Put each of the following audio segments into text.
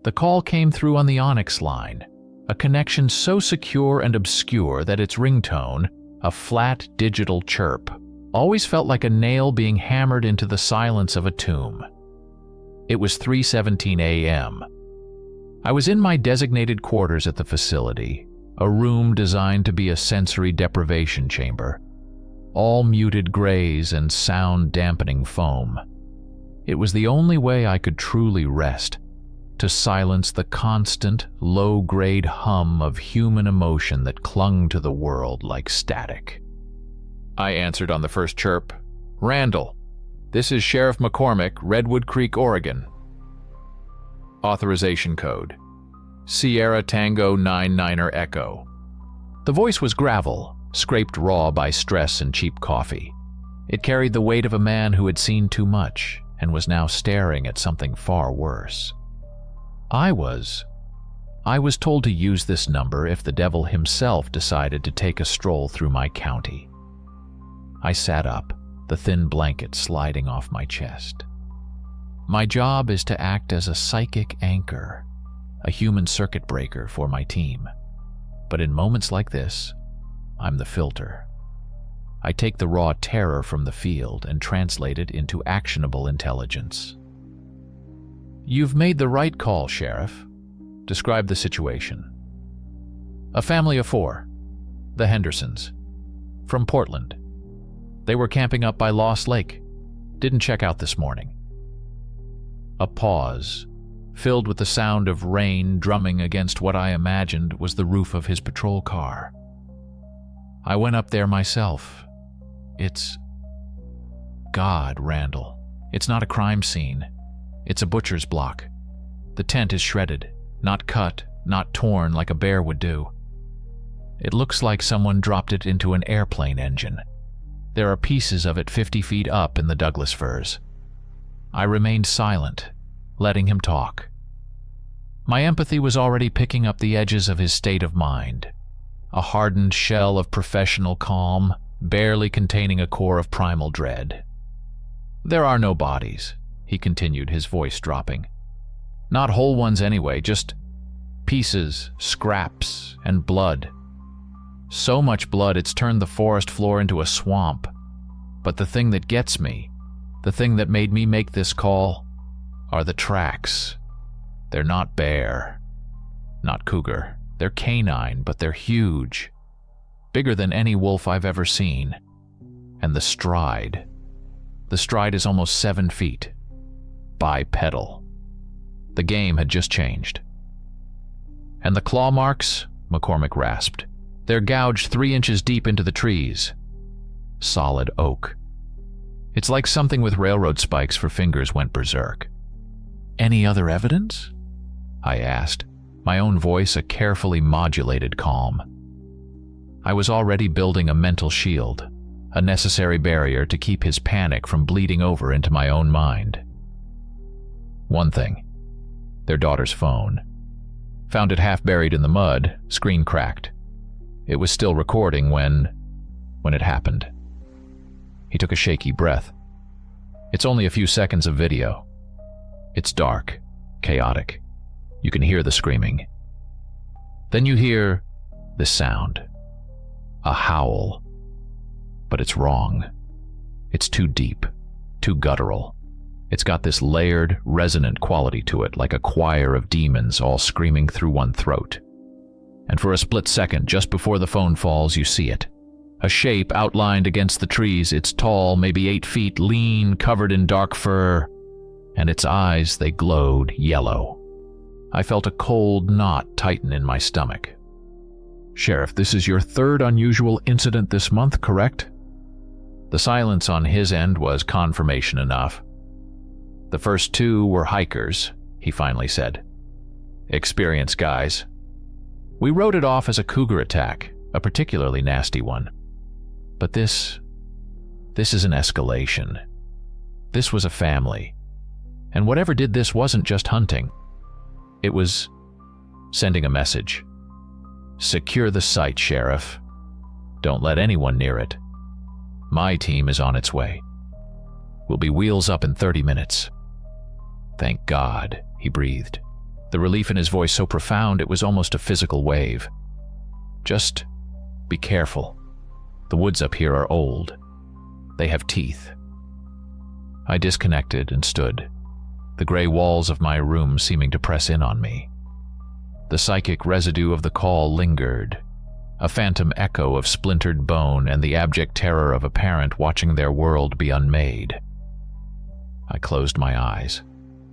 The call came through on the Onyx line, a connection so secure and obscure that its ringtone, a flat digital chirp, always felt like a nail being hammered into the silence of a tomb. It was 3:17 a.m. I was in my designated quarters at the facility, a room designed to be a sensory deprivation chamber, all muted grays and sound-dampening foam. It was the only way I could truly rest, to silence the constant, low-grade hum of human emotion that clung to the world like static. I answered on the first chirp. "Randall, this is Sheriff McCormick, Redwood Creek, Oregon. Authorization code, Sierra Tango 99er Echo." The voice was gravel, scraped raw by stress and cheap coffee. It carried the weight of a man who had seen too much and was now staring at something far worse. I was told to use this number if the devil himself decided to take a stroll through my county. I sat up, the thin blanket sliding off my chest. My job is to act as a psychic anchor, a human circuit breaker for my team. But in moments like this, I'm the filter. I take the raw terror from the field and translate it into actionable intelligence. "You've made the right call, Sheriff. Describe the situation." "A family of 4, the Hendersons, from Portland. They were camping up by Lost Lake. Didn't check out this morning." A pause, filled with the sound of rain drumming against what I imagined was the roof of his patrol car. "I went up there myself. It's... God, Randall. It's not a crime scene. It's a butcher's block. The tent is shredded, not cut, not torn like a bear would do. It looks like someone dropped it into an airplane engine. There are pieces of it 50 feet up in the Douglas firs." I remained silent, letting him talk. My empathy was already picking up the edges of his state of mind, a hardened shell of professional calm, barely containing a core of primal dread. "There are no bodies," he continued, his voice dropping. "Not whole ones anyway, just pieces, scraps, and blood. So much blood it's turned the forest floor into a swamp. But the thing that gets me, the thing that made me make this call, are the tracks. They're not bear, not cougar. They're canine, but they're huge. Bigger than any wolf I've ever seen. And the stride. The stride is almost 7 feet. Bipedal. The game had just changed. And the claw marks, McCormick rasped. They're gouged 3 inches deep into the trees. Solid oak. It's like something with railroad spikes for fingers went berserk. "Any other evidence?" I asked, my own voice a carefully modulated calm. I was already building a mental shield, a necessary barrier to keep his panic from bleeding over into my own mind. "One thing. Their daughter's phone. Found it half buried in the mud, screen cracked. It was still recording when it happened." He took a shaky breath. "It's only a few seconds of video. It's dark, chaotic. You can hear the screaming. Then you hear this sound. A howl. But it's wrong. It's too deep, too guttural. It's got this layered, resonant quality to it, like a choir of demons all screaming through one throat. And for a split second, just before the phone falls, you see it. A shape outlined against the trees. It's tall, maybe 8 feet, lean, covered in dark fur, and its eyes, they glowed yellow. I felt a cold knot tighten in my stomach. "Sheriff, this is your 3rd unusual incident this month, correct?" The silence on his end was confirmation enough. "The first 2 were hikers," he finally said. "Experienced guys. We wrote it off as a cougar attack, a particularly nasty one. But this is an escalation. This was a family. And whatever did this wasn't just hunting. It was sending a message. Secure the site, Sheriff. Don't let anyone near it. My team is on its way. We'll be wheels up in 30 minutes. Thank God," he breathed. the relief in his voice so profound it was almost a physical wave. "Just be careful. The woods up here are old. They have teeth." I disconnected and stood, the gray walls of my room seeming to press in on me. The psychic residue of the call lingered, a phantom echo of splintered bone and the abject terror of a parent watching their world be unmade. I closed my eyes,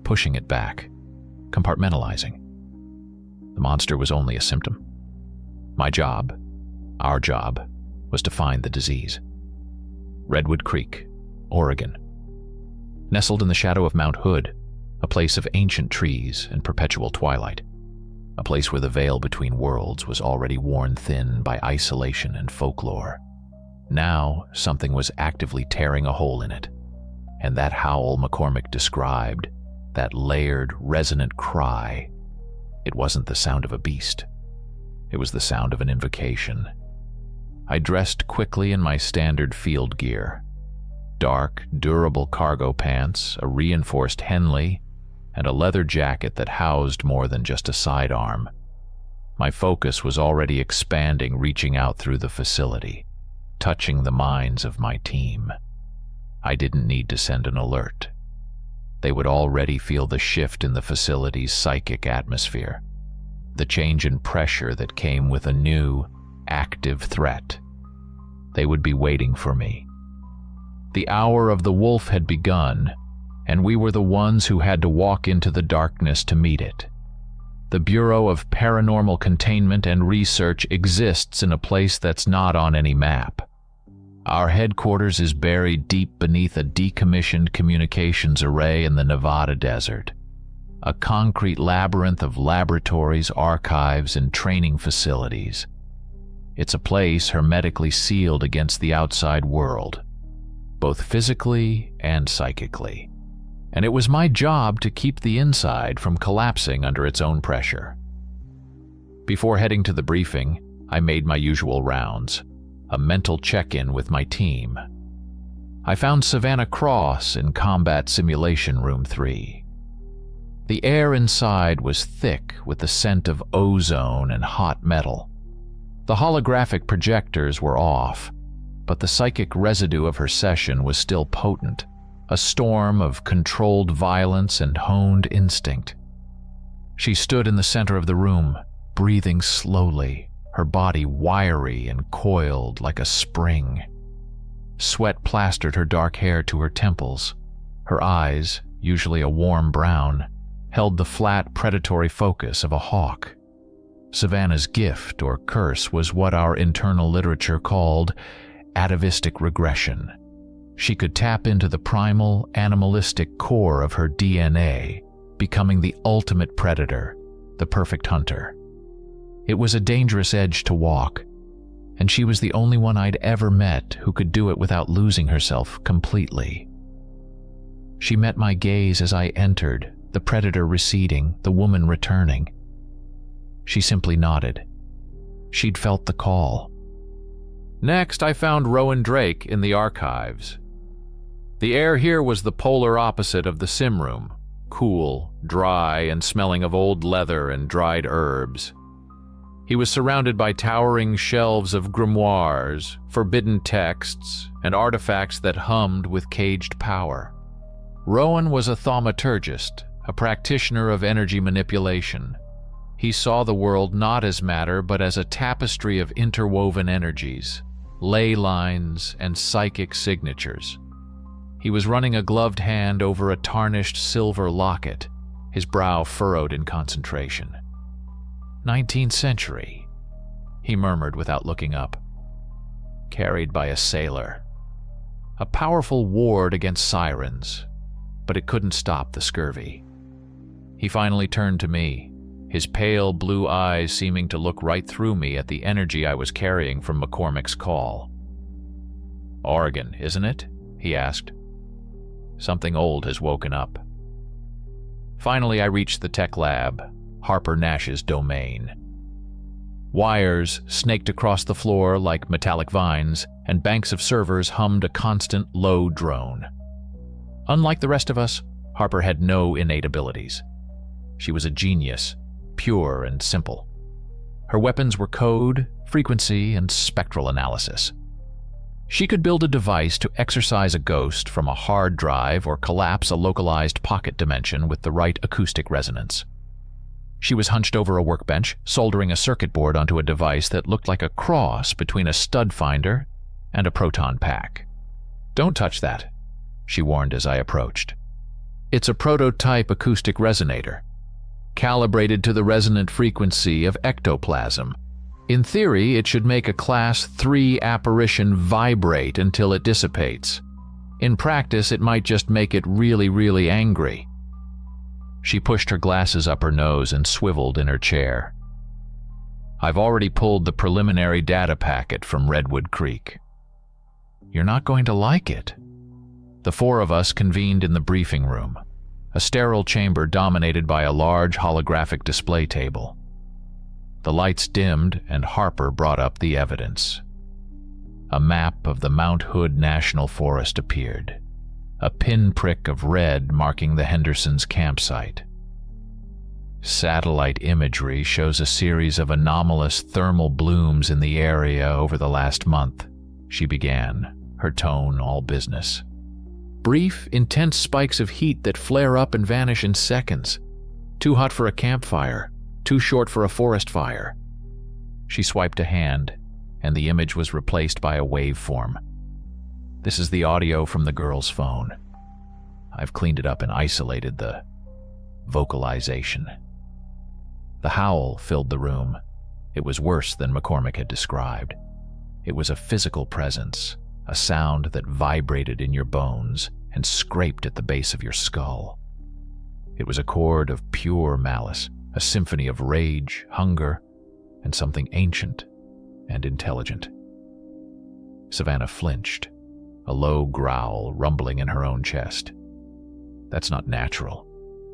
pushing it back, compartmentalizing. The monster was only a symptom. My job, our job, was to find the disease. Redwood Creek, Oregon. Nestled in the shadow of Mount Hood, a place of ancient trees and perpetual twilight. A place where the veil between worlds was already worn thin by isolation and folklore. Now, something was actively tearing a hole in it. And that howl McCormick described, that layered, resonant cry, it wasn't the sound of a beast. It was the sound of an invocation. I dressed quickly in my standard field gear. Dark, durable cargo pants, a reinforced Henley, and a leather jacket that housed more than just a sidearm. My focus was already expanding, reaching out through the facility, touching the minds of my team. I didn't need to send an alert. They would already feel the shift in the facility's psychic atmosphere, the change in pressure that came with a new, active threat. They would be waiting for me. The hour of the wolf had begun, and we were the ones who had to walk into the darkness to meet it. The Bureau of Paranormal Containment and Research exists in a place that's not on any map. Our headquarters is buried deep beneath a decommissioned communications array in the Nevada desert, a concrete labyrinth of laboratories, archives, and training facilities. It's a place hermetically sealed against the outside world, both physically and psychically. And it was my job to keep the inside from collapsing under its own pressure. Before heading to the briefing, I made my usual rounds, a mental check-in with my team. I found Savannah Cross in Combat Simulation Room 3. The air inside was thick with the scent of ozone and hot metal. The holographic projectors were off, but the psychic residue of her session was still potent, a storm of controlled violence and honed instinct. She stood in the center of the room, breathing slowly, her body wiry and coiled like a spring. Sweat plastered her dark hair to her temples. Her eyes, usually a warm brown, held the flat, predatory focus of a hawk. Savannah's gift or curse was what our internal literature called atavistic regression. She could tap into the primal, animalistic core of her DNA, becoming the ultimate predator, the perfect hunter. It was a dangerous edge to walk, and she was the only one I'd ever met who could do it without losing herself completely. She met my gaze as I entered, the predator receding, the woman returning. She simply nodded. She'd felt the call. Next, I found Rowan Drake in the archives. The air here was the polar opposite of the sim room, cool, dry, and smelling of old leather and dried herbs. He was surrounded by towering shelves of grimoires, forbidden texts, and artifacts that hummed with caged power. Rowan was a thaumaturgist, a practitioner of energy manipulation. He saw the world not as matter but as a tapestry of interwoven energies, ley lines, and psychic signatures. He was running a gloved hand over a tarnished silver locket, his brow furrowed in concentration. 19th century, he murmured without looking up. Carried by a sailor. A powerful ward against sirens, but it couldn't stop the scurvy. He finally turned to me, his pale blue eyes seeming to look right through me at the energy I was carrying from McCormick's call. "Oregon, isn't it?" he asked. "Something old has woken up." Finally, I reached the tech lab, Harper Nash's domain. Wires snaked across the floor like metallic vines, and banks of servers hummed a constant low drone. Unlike the rest of us, Harper had no innate abilities. She was a genius, pure and simple. Her weapons were code, frequency, and spectral analysis. She could build a device to exorcise a ghost from a hard drive or collapse a localized pocket dimension with the right acoustic resonance. She was hunched over a workbench, soldering a circuit board onto a device that looked like a cross between a stud finder and a proton pack. "Don't touch that," she warned as I approached. "It's a prototype acoustic resonator, calibrated to the resonant frequency of ectoplasm. In theory, it should make a Class 3 apparition vibrate until it dissipates. In practice, it might just make it really, really angry." She pushed her glasses up her nose and swiveled in her chair. "I've already pulled the preliminary data packet from Redwood Creek." "You're not going to like it." The four of us convened in the briefing room, a sterile chamber dominated by a large holographic display table. The lights dimmed and Harper brought up the evidence. A map of the Mount Hood National Forest appeared, a pinprick of red marking the Hendersons' campsite. "Satellite imagery shows a series of anomalous thermal blooms in the area over the last month," she began, her tone all business. "Brief, intense spikes of heat that flare up and vanish in seconds. Too hot for a campfire, too short for a forest fire." She swiped a hand, and the image was replaced by a waveform. "This is the audio from the girl's phone. I've cleaned it up and isolated the vocalization." The howl filled the room. It was worse than McCormick had described. It was a physical presence, a sound that vibrated in your bones and scraped at the base of your skull. It was a chord of pure malice, a symphony of rage, hunger, and something ancient and intelligent. Savannah flinched, a low growl rumbling in her own chest. "That's not natural,"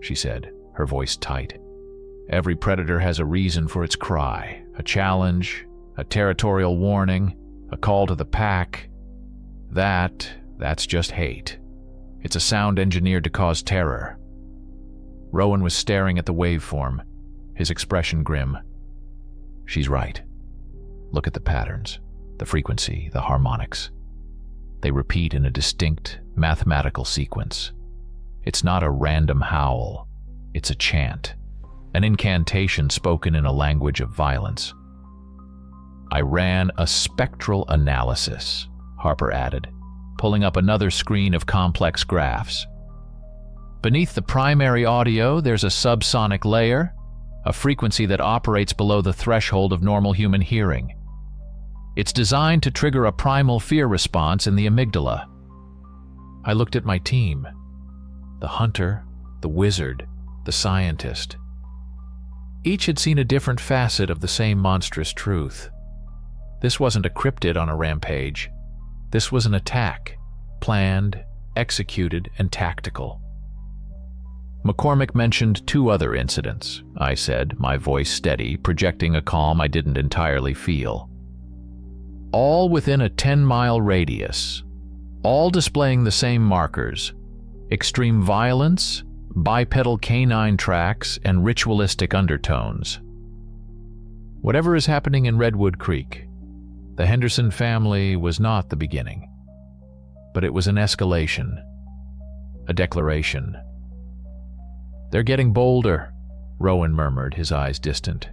she said, her voice tight. "Every predator has a reason for its cry, a challenge, a territorial warning, a call to the pack. That's just hate. It's a sound engineered to cause terror." Rowan was staring at the waveform, his expression grim. "She's right. Look at the patterns, the frequency, the harmonics. They repeat in a distinct, mathematical sequence. It's not a random howl. It's a chant, an incantation spoken in a language of violence." "I ran a spectral analysis," Harper added, pulling up another screen of complex graphs. "Beneath the primary audio, there's a subsonic layer, a frequency that operates below the threshold of normal human hearing. It's designed to trigger a primal fear response in the amygdala." I looked at my team, the hunter, the wizard, the scientist. Each had seen a different facet of the same monstrous truth. This wasn't a cryptid on a rampage. This was an attack, planned, executed, and tactical. McCormick mentioned 2 other incidents, I said, my voice steady, projecting a calm I didn't entirely feel. "All within a 10-mile radius, all displaying the same markers: extreme violence, bipedal canine tracks, and ritualistic undertones. Whatever is happening in Redwood Creek, the Henderson family was not the beginning, but it was an escalation, a declaration." "They're getting bolder," Rowan murmured, his eyes distant.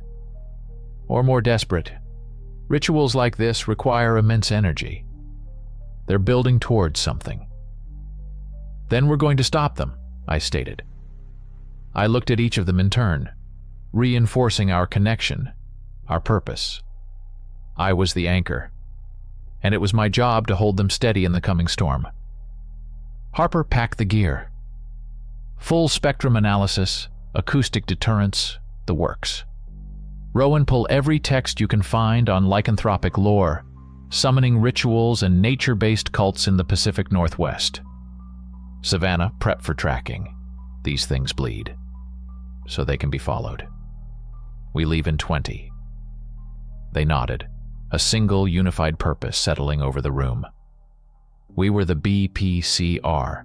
"Or more desperate. Rituals like this require immense energy. They're building towards something." "Then we're going to stop them," I stated. I looked at each of them in turn, reinforcing our connection, our purpose. I was the anchor, and it was my job to hold them steady in the coming storm. Harper packed the gear. Full spectrum analysis, acoustic deterrence, the works. Rowan, pull every text you can find on lycanthropic lore, summoning rituals and nature-based cults in the Pacific Northwest. Savannah, prep for tracking. These things bleed, so they can be followed. We leave in 20. They nodded, a single unified purpose settling over the room. We were the BPCR.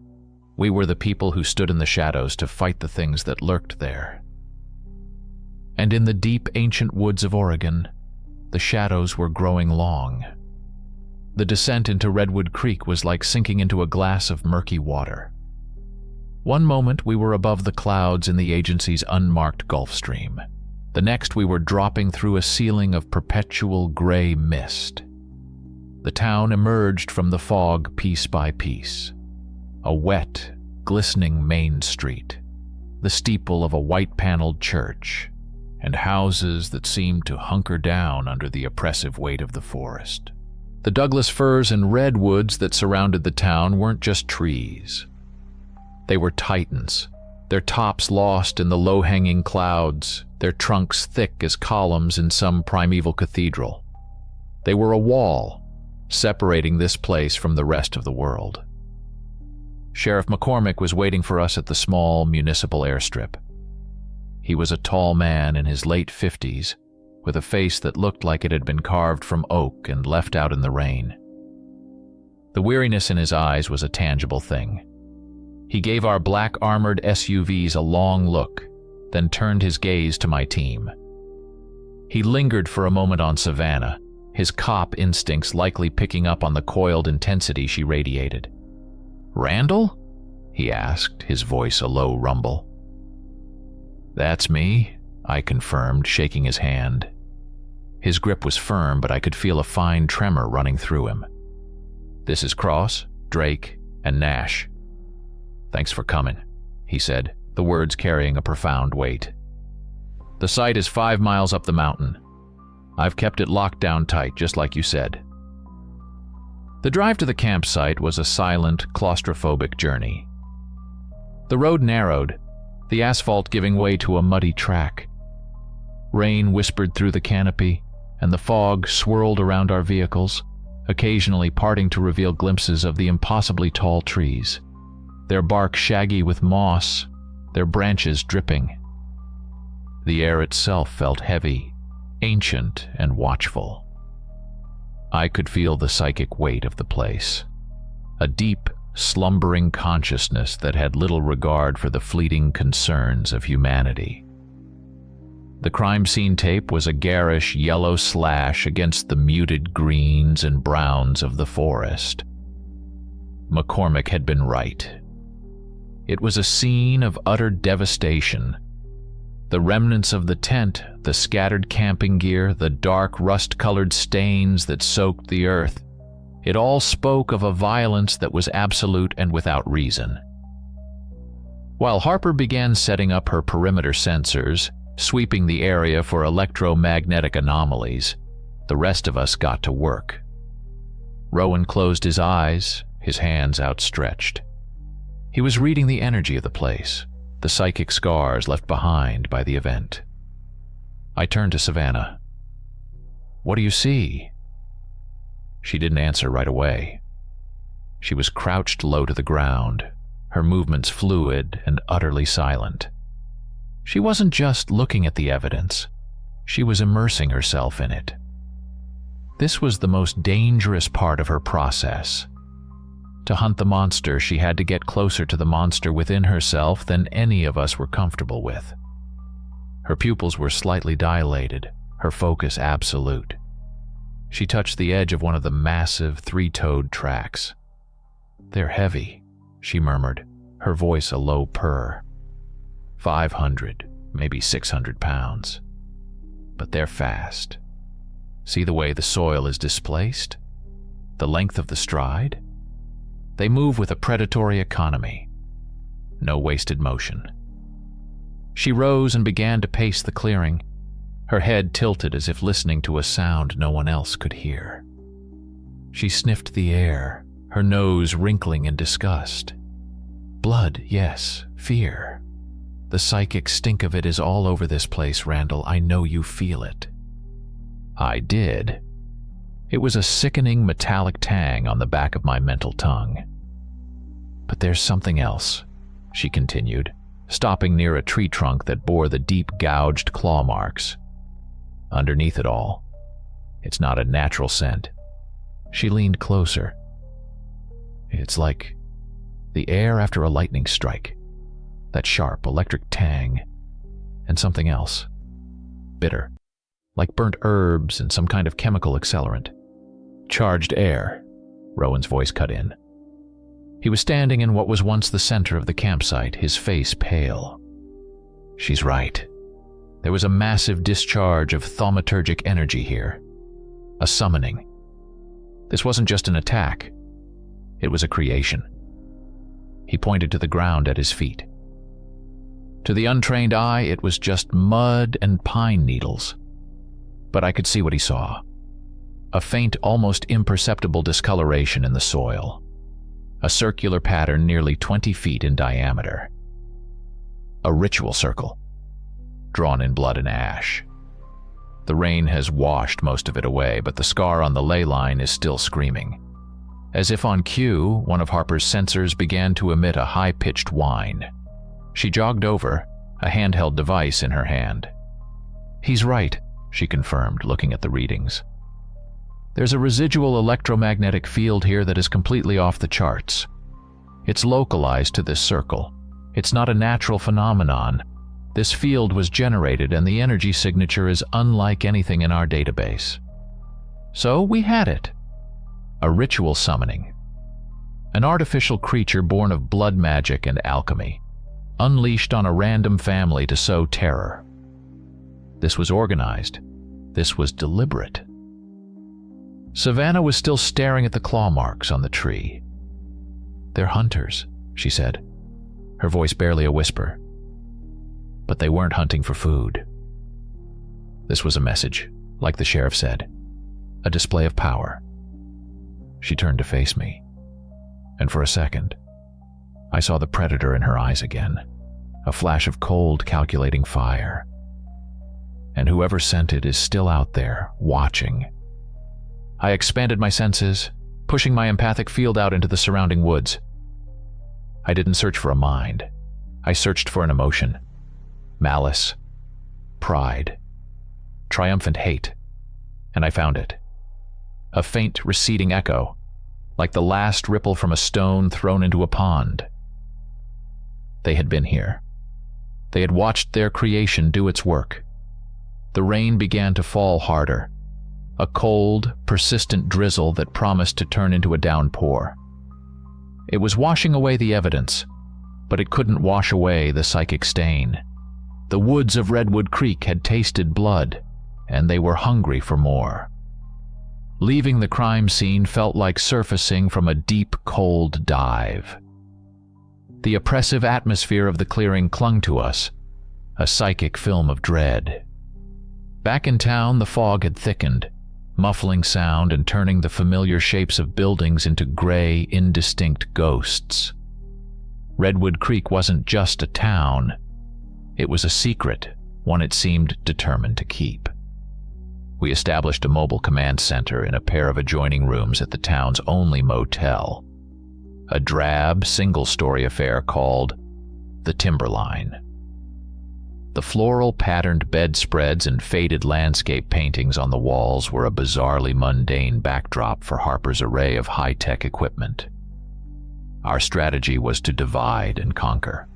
We were the people who stood in the shadows to fight the things that lurked there, And in the deep ancient woods of Oregon, the shadows were growing long. The descent into Redwood Creek was like sinking into a glass of murky water. One moment we were above the clouds in the agency's unmarked Gulf Stream. The next we were dropping through a ceiling of perpetual gray mist. The town emerged from the fog piece by piece. A wet, glistening main street, the steeple of a white-paneled church, and houses that seemed to hunker down under the oppressive weight of the forest. The Douglas firs and redwoods that surrounded the town weren't just trees. They were titans, their tops lost in the low-hanging clouds, their trunks thick as columns in some primeval cathedral. They were a wall, separating this place from the rest of the world. Sheriff McCormick was waiting for us at the small municipal airstrip. He was a tall man in his late 50s, with a face that looked like it had been carved from oak and left out in the rain. The weariness in his eyes was a tangible thing. He gave our black armored SUVs a long look, then turned his gaze to my team. He lingered for a moment on Savannah, his cop instincts likely picking up on the coiled intensity she radiated. "Randall?" he asked, his voice a low rumble. "That's me," I confirmed, shaking his hand. His grip was firm, but I could feel a fine tremor running through him. "This is Cross, Drake, and Nash. Thanks for coming," he said, the words carrying a profound weight. "The site is 5 miles up the mountain. I've kept it locked down tight, just like you said." The drive to the campsite was a silent, claustrophobic journey. The road narrowed, the asphalt giving way to a muddy track. Rain whispered through the canopy, and the fog swirled around our vehicles, occasionally parting to reveal glimpses of the impossibly tall trees, their bark shaggy with moss, their branches dripping. The air itself felt heavy, ancient, and watchful. I could feel the psychic weight of the place, a deep, slumbering consciousness that had little regard for the fleeting concerns of humanity. The crime scene tape was a garish yellow slash against the muted greens and browns of the forest. McCormick had been right. It was a scene of utter devastation. The remnants of the tent, the scattered camping gear, the dark rust-colored stains that soaked the earth, it all spoke of a violence that was absolute and without reason. While Harper began setting up her perimeter sensors, sweeping the area for electromagnetic anomalies, the rest of us got to work. Rowan closed his eyes, his hands outstretched. He was reading the energy of the place, the psychic scars left behind by the event. I turned to Savannah. "What do you see?" She didn't answer right away. She was crouched low to the ground, her movements fluid and utterly silent. She wasn't just looking at the evidence, she was immersing herself in it. This was the most dangerous part of her process. To hunt the monster, she had to get closer to the monster within herself than any of us were comfortable with. Her pupils were slightly dilated, her focus absolute. She touched the edge of one of the massive, three-toed tracks. "They're heavy," she murmured, her voice a low purr. 500, maybe 600 pounds. But they're fast. See the way the soil is displaced? The length of the stride? They move with a predatory economy. No wasted motion. She rose and began to pace the clearing, her head tilted as if listening to a sound no one else could hear. She sniffed the air, her nose wrinkling in disgust. Blood, yes, fear. The psychic stink of it is all over this place, Randall. I know you feel it. I did. It was a sickening metallic tang on the back of my mental tongue. But there's something else, she continued, stopping near a tree trunk that bore the deep gouged claw marks. Underneath it all, it's not a natural scent. She leaned closer. It's like the air after a lightning strike. That sharp electric tang, and something else. bitter, like burnt herbs and some kind of chemical accelerant. Charged air, Rowan's voice cut in. He was standing in what was once the center of the campsite, his face pale. She's right. There was a massive discharge of thaumaturgic energy here. A summoning. This wasn't just an attack. It was a creation. He pointed to the ground at his feet. To the untrained eye, it was just mud and pine needles. But I could see what he saw. A faint, almost imperceptible discoloration in the soil. A circular pattern nearly 20 feet in diameter. A ritual circle, drawn in blood and ash. The rain has washed most of it away, but the scar on the ley line is still screaming. As if on cue, one of Harper's sensors began to emit a high-pitched whine. She jogged over, a handheld device in her hand. He's right, she confirmed, looking at the readings. There's a residual electromagnetic field here that is completely off the charts. It's localized to this circle. It's not a natural phenomenon. This field was generated and the energy signature is unlike anything in our database. So we had it. A ritual summoning. An artificial creature born of blood magic and alchemy, unleashed on a random family to sow terror. This was organized. This was deliberate. Savannah was still staring at the claw marks on the tree. They're hunters, she said, her voice barely a whisper. But they weren't hunting for food. This was a message, like the sheriff said, a display of power. She turned to face me, and for a second, I saw the predator in her eyes again, a flash of cold, calculating fire. And whoever sent it is still out there, watching. I expanded my senses, pushing my empathic field out into the surrounding woods. I didn't search for a mind. I searched for an emotion. Malice, pride, triumphant hate, and I found it. A faint, receding echo, like the last ripple from a stone thrown into a pond. They had been here. They had watched their creation do its work. The rain began to fall harder, a cold, persistent drizzle that promised to turn into a downpour. It was washing away the evidence, but it couldn't wash away the psychic stain. The woods of Redwood Creek had tasted blood, and they were hungry for more. Leaving the crime scene felt like surfacing from a deep, cold dive. The oppressive atmosphere of the clearing clung to us, a psychic film of dread. Back in town, the fog had thickened, muffling sound and turning the familiar shapes of buildings into gray, indistinct ghosts. Redwood Creek wasn't just a town. It was a secret, one it seemed determined to keep. We established a mobile command center in a pair of adjoining rooms at the town's only motel, a drab, single-story affair called the Timberline. The floral patterned bedspreads and faded landscape paintings on the walls were a bizarrely mundane backdrop for Harper's array of high-tech equipment. Our strategy was to divide and conquer.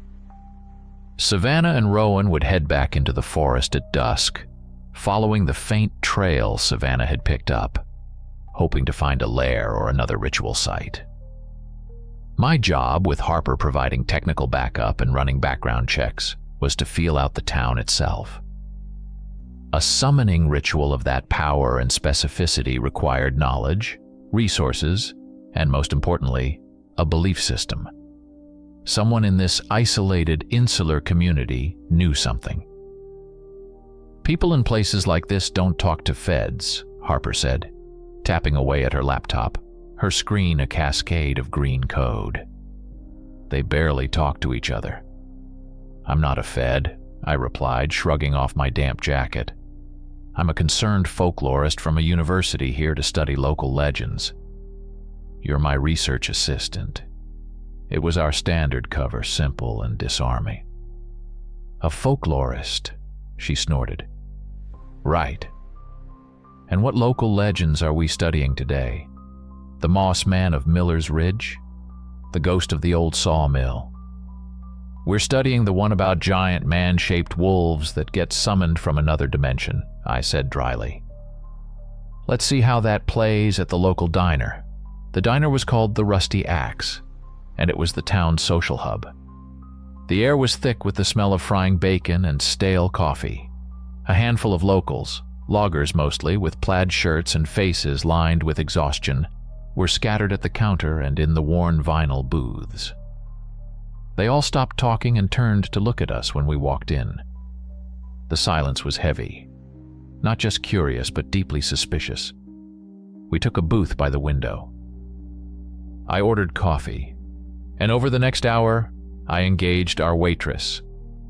Savannah and Rowan would head back into the forest at dusk, following the faint trail Savannah had picked up, hoping to find a lair or another ritual site. My job, with Harper providing technical backup and running background checks, was to feel out the town itself. A summoning ritual of that power and specificity required knowledge, resources, and most importantly, a belief system. Someone in this isolated, insular community knew something. People in places like this don't talk to feds, Harper said, tapping away at her laptop, her screen a cascade of green code. They barely talk to each other. I'm not a fed, I replied, shrugging off my damp jacket. I'm a concerned folklorist from a university here to study local legends. You're my research assistant. It was our standard cover, simple and disarming. A folklorist, she snorted. Right. And what local legends are we studying today? The Moss Man of Miller's Ridge? The ghost of the old sawmill? We're studying the one about giant man-shaped wolves that get summoned from another dimension, I said dryly. Let's see how that plays at the local diner. The diner was called the Rusty Axe, and it was the town's social hub. The air was thick with the smell of frying bacon and stale coffee. A handful of locals, loggers mostly, with plaid shirts and faces lined with exhaustion, were scattered at the counter and in the worn vinyl booths. They all stopped talking and turned to look at us when we walked in. The silence was heavy, not just curious but deeply suspicious. We took a booth by the window. I ordered coffee, and over the next hour, I engaged our waitress,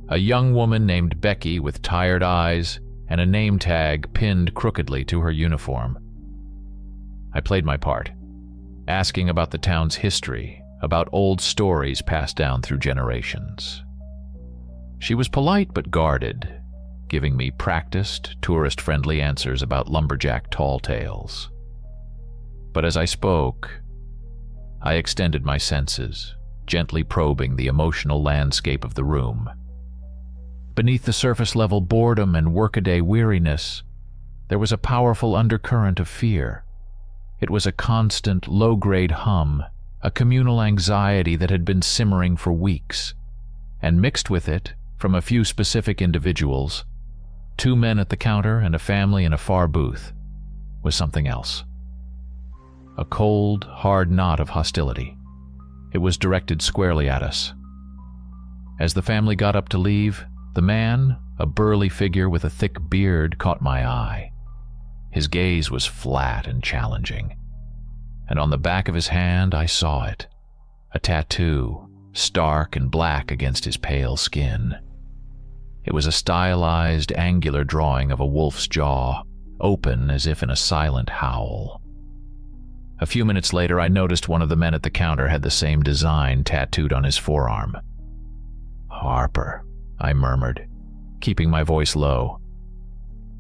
a young woman named Becky with tired eyes and a name tag pinned crookedly to her uniform. I played my part, asking about the town's history, about old stories passed down through generations. She was polite but guarded, giving me practiced, tourist-friendly answers about lumberjack tall tales. But as I spoke, I extended my senses, gently probing the emotional landscape of the room. Beneath the surface-level boredom and workaday weariness, there was a powerful undercurrent of fear. It was a constant, low-grade hum, a communal anxiety that had been simmering for weeks, and mixed with it, from a few specific individuals, 2 men at the counter and a family in a far booth, was something else. A cold, hard knot of hostility. It was directed squarely at us. As the family got up to leave, the man, a burly figure with a thick beard, caught my eye. His gaze was flat and challenging, and on the back of his hand I saw it, a tattoo, stark and black against his pale skin. It was a stylized, angular drawing of a wolf's jaw, open as if in a silent howl. A few minutes later, I noticed one of the men at the counter had the same design tattooed on his forearm. "Harper," I murmured, keeping my voice low.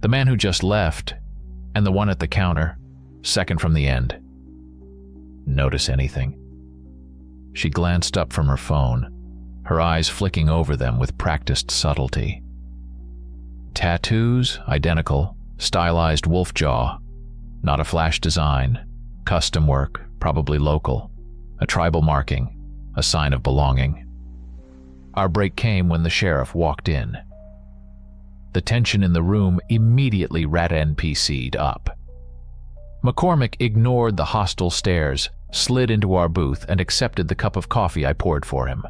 "The man who just left, and the one at the counter, second from the end. Notice anything?" She glanced up from her phone, her eyes flicking over them with practiced subtlety. Tattoos, identical, stylized wolf jaw, not a flash design, custom work, probably local, a tribal marking, a sign of belonging. Our break came when the sheriff walked in. The tension in the room immediately rat-NPC'd up. McCormick ignored the hostile stares, slid into our booth, and accepted the cup of coffee I poured for him.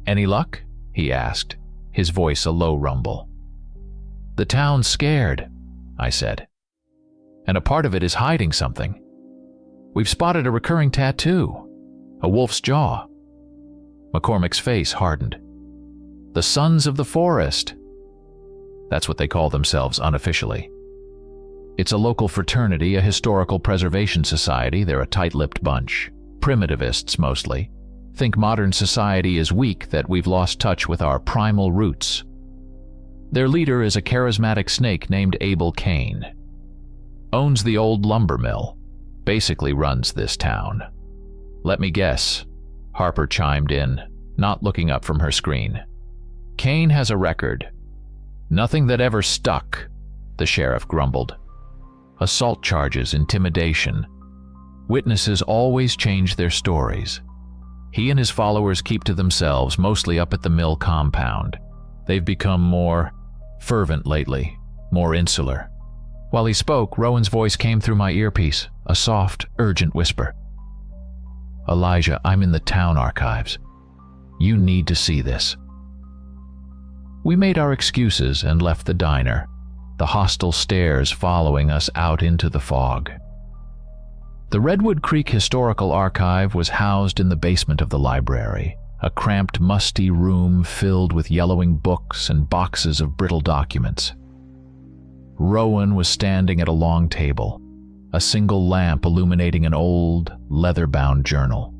"Any luck?" he asked, his voice a low rumble. "The town's scared," I said. "And a part of it is hiding something. We've spotted a recurring tattoo, a wolf's jaw." McCormick's face hardened. "The Sons of the Forest." That's what they call themselves unofficially. It's a local fraternity, a historical preservation society. They're a tight-lipped bunch. Primitivists, mostly. Think modern society is weak, that we've lost touch with our primal roots. Their leader is a charismatic snake named Abel Kane. Owns the old lumber mill. Basically runs this town. "Let me guess," Harper chimed in, not looking up from her screen. "Kane has a record. Nothing that ever stuck," the sheriff grumbled. "Assault charges, intimidation. Witnesses always change their stories. He and his followers keep to themselves, mostly up at the mill compound. They've become more fervent lately, more insular." While he spoke, Rowan's voice came through my earpiece, a soft, urgent whisper. "Elijah, I'm in the town archives. You need to see this." We made our excuses and left the diner, the hostile stares following us out into the fog. The Redwood Creek Historical Archive was housed in the basement of the library, a cramped, musty room filled with yellowing books and boxes of brittle documents. Rowan was standing at a long table, a single lamp illuminating an old, leather-bound journal.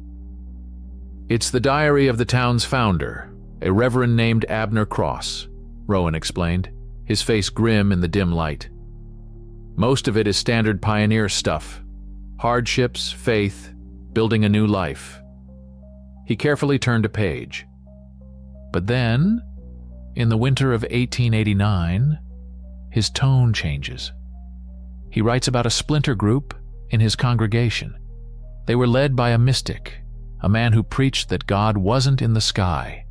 "It's the diary of the town's founder, a reverend named Abner Cross," Rowan explained, his face grim in the dim light. "Most of it is standard pioneer stuff. Hardships, faith, building a new life." He carefully turned a page. But then, in the winter of 1889, his tone changes. He writes about a splinter group in his congregation. They were led by a mystic, a man who preached that God wasn't in the sky,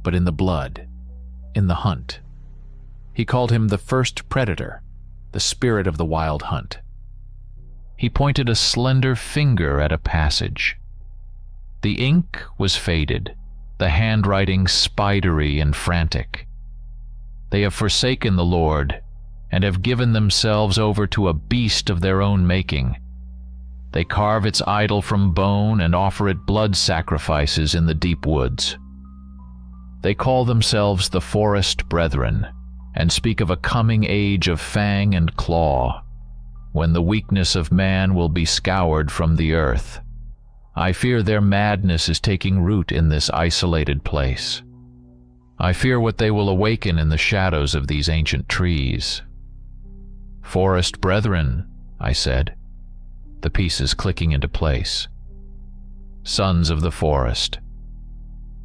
but in the blood, in the hunt. He called him the first predator, the spirit of the wild hunt. He pointed a slender finger at a passage. The ink was faded, the handwriting spidery and frantic. They have forsaken the Lord and have given themselves over to a beast of their own making. They carve its idol from bone and offer it blood sacrifices in the deep woods. They call themselves the Forest Brethren and speak of a coming age of fang and claw, when the weakness of man will be scoured from the earth. I fear their madness is taking root in this isolated place. I fear what they will awaken in the shadows of these ancient trees. Forest Brethren, I said, the pieces clicking into place. Sons of the Forest.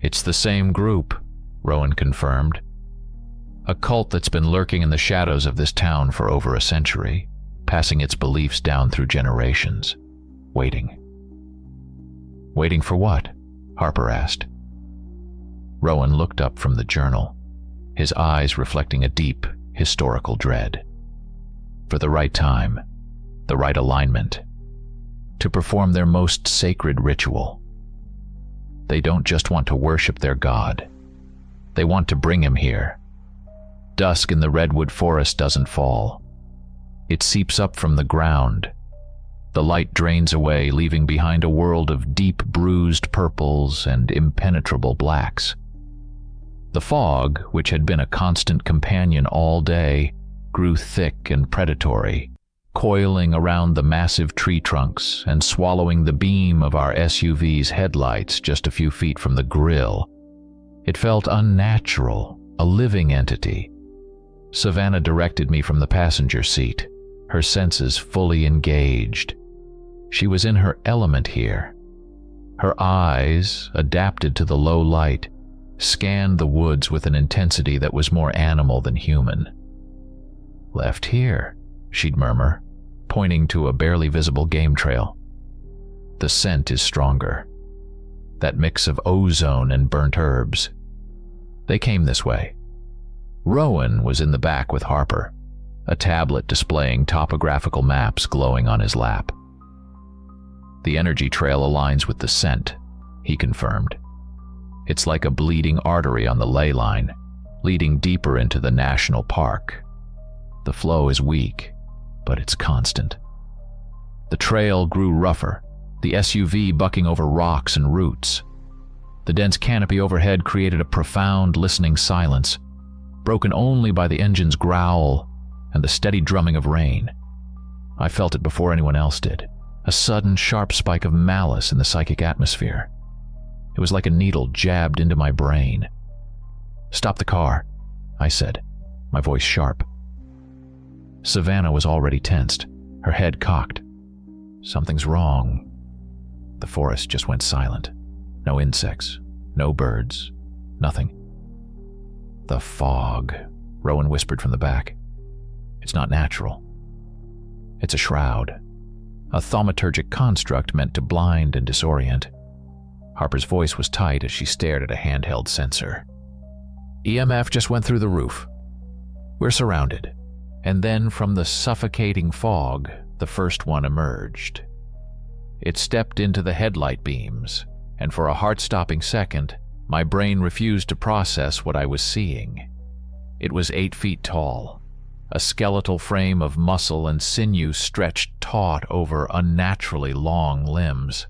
It's the same group, Rowan confirmed. A cult that's been lurking in the shadows of this town for over a century, passing its beliefs down through generations, waiting. Waiting for what? Harper asked. Rowan looked up from the journal, his eyes reflecting a deep, historical dread. For the right time, the right alignment, to perform their most sacred ritual. They don't just want to worship their God. They want to bring him here. Dusk in the redwood forest doesn't fall. It seeps up from the ground. The light drains away, leaving behind a world of deep bruised purples and impenetrable blacks. The fog, which had been a constant companion all day, grew thick and predatory, coiling around the massive tree trunks and swallowing the beam of our SUV's headlights just a few feet from the grill. It felt unnatural, a living entity. Savannah directed me from the passenger seat, her senses fully engaged. She was in her element here. Her eyes, adapted to the low light, scanned the woods with an intensity that was more animal than human. "Left here," she'd murmur, pointing to a barely visible game trail. "The scent is stronger. That mix of ozone and burnt herbs. They came this way." Rowan was in the back with Harper, a tablet displaying topographical maps glowing on his lap. "The energy trail aligns with the scent," he confirmed. "It's like a bleeding artery on the ley line, leading deeper into the national park. The flow is weak, but it's constant." The trail grew rougher, the SUV bucking over rocks and roots. The dense canopy overhead created a profound, listening silence, broken only by the engine's growl and the steady drumming of rain. I felt it before anyone else did, a sudden, sharp spike of malice in the psychic atmosphere. It was like a needle jabbed into my brain. "Stop the car," I said, my voice sharp. Savannah was already tensed, her head cocked. "Something's wrong." The forest just went silent. No insects, no birds, nothing. "The fog," Rowan whispered from the back. "It's not natural. It's a shroud, a thaumaturgic construct meant to blind and disorient." Harper's voice was tight as she stared at a handheld sensor. "EMF just went through the roof. We're surrounded." And then from the suffocating fog, the first one emerged. It stepped into the headlight beams, and for a heart-stopping second, my brain refused to process what I was seeing. It was 8 feet tall, a skeletal frame of muscle and sinew stretched taut over unnaturally long limbs.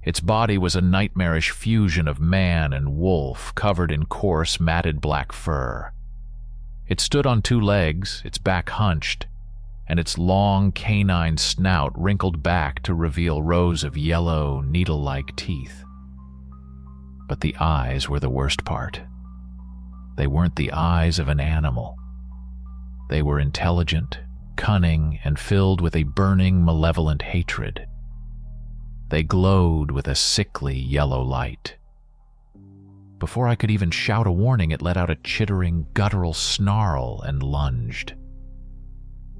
Its body was a nightmarish fusion of man and wolf covered in coarse, matted black fur. It stood on 2 legs, its back hunched, and its long canine snout wrinkled back to reveal rows of yellow, needle-like teeth. But the eyes were the worst part. They weren't the eyes of an animal. They were intelligent, cunning, and filled with a burning, malevolent hatred. They glowed with a sickly yellow light. Before I could even shout a warning, it let out a chittering, guttural snarl and lunged.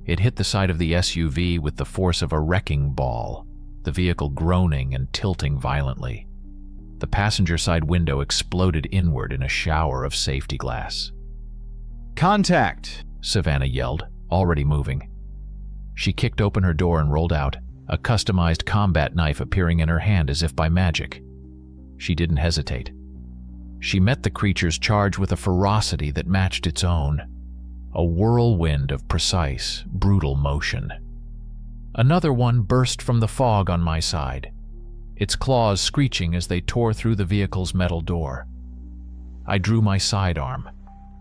It hit the side of the SUV with the force of a wrecking ball, the vehicle groaning and tilting violently. The passenger side window exploded inward in a shower of safety glass. "Contact!" Savannah yelled, already moving. She kicked open her door and rolled out, a customized combat knife appearing in her hand as if by magic. She didn't hesitate. She met the creature's charge with a ferocity that matched its own, a whirlwind of precise, brutal motion. Another one burst from the fog on my side, its claws screeching as they tore through the vehicle's metal door. I drew my sidearm,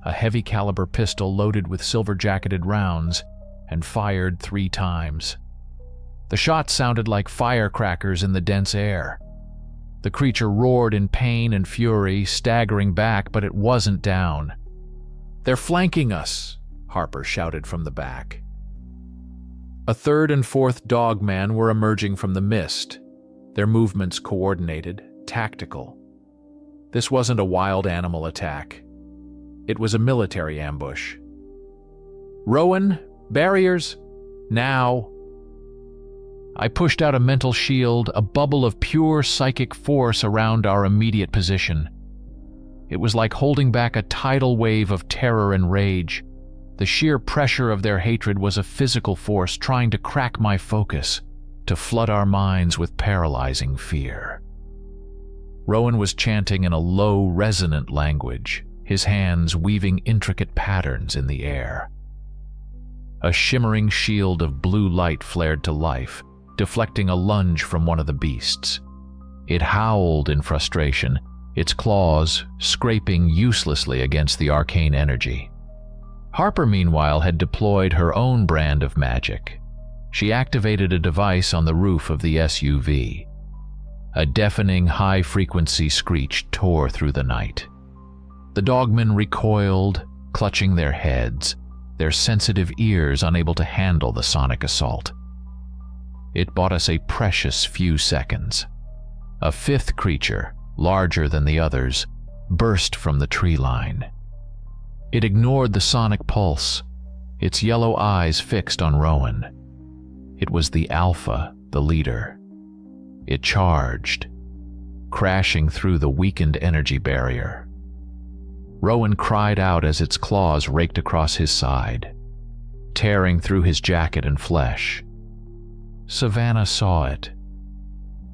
a heavy caliber pistol loaded with silver-jacketed rounds, and fired 3 times. The shots sounded like firecrackers in the dense air. The creature roared in pain and fury, staggering back, but it wasn't down. "They're flanking us," Harper shouted from the back. A third and fourth dogman were emerging from the mist, their movements coordinated, tactical. This wasn't a wild animal attack. It was a military ambush. "Rowan, barriers, now!" I pushed out a mental shield, a bubble of pure psychic force around our immediate position. It was like holding back a tidal wave of terror and rage. The sheer pressure of their hatred was a physical force trying to crack my focus, to flood our minds with paralyzing fear. Rowan was chanting in a low, resonant language, his hands weaving intricate patterns in the air. A shimmering shield of blue light flared to life, deflecting a lunge from one of the beasts. It howled in frustration, its claws scraping uselessly against the arcane energy. Harper, meanwhile, had deployed her own brand of magic. She activated a device on the roof of the SUV. A deafening, high-frequency screech tore through the night. The dogmen recoiled, clutching their heads, their sensitive ears unable to handle the sonic assault. It bought us a precious few seconds. A fifth creature, larger than the others, burst from the tree line. It ignored the sonic pulse, its yellow eyes fixed on Rowan. It was the Alpha, the leader. It charged, crashing through the weakened energy barrier. Rowan cried out as its claws raked across his side, tearing through his jacket and flesh. Savannah saw it.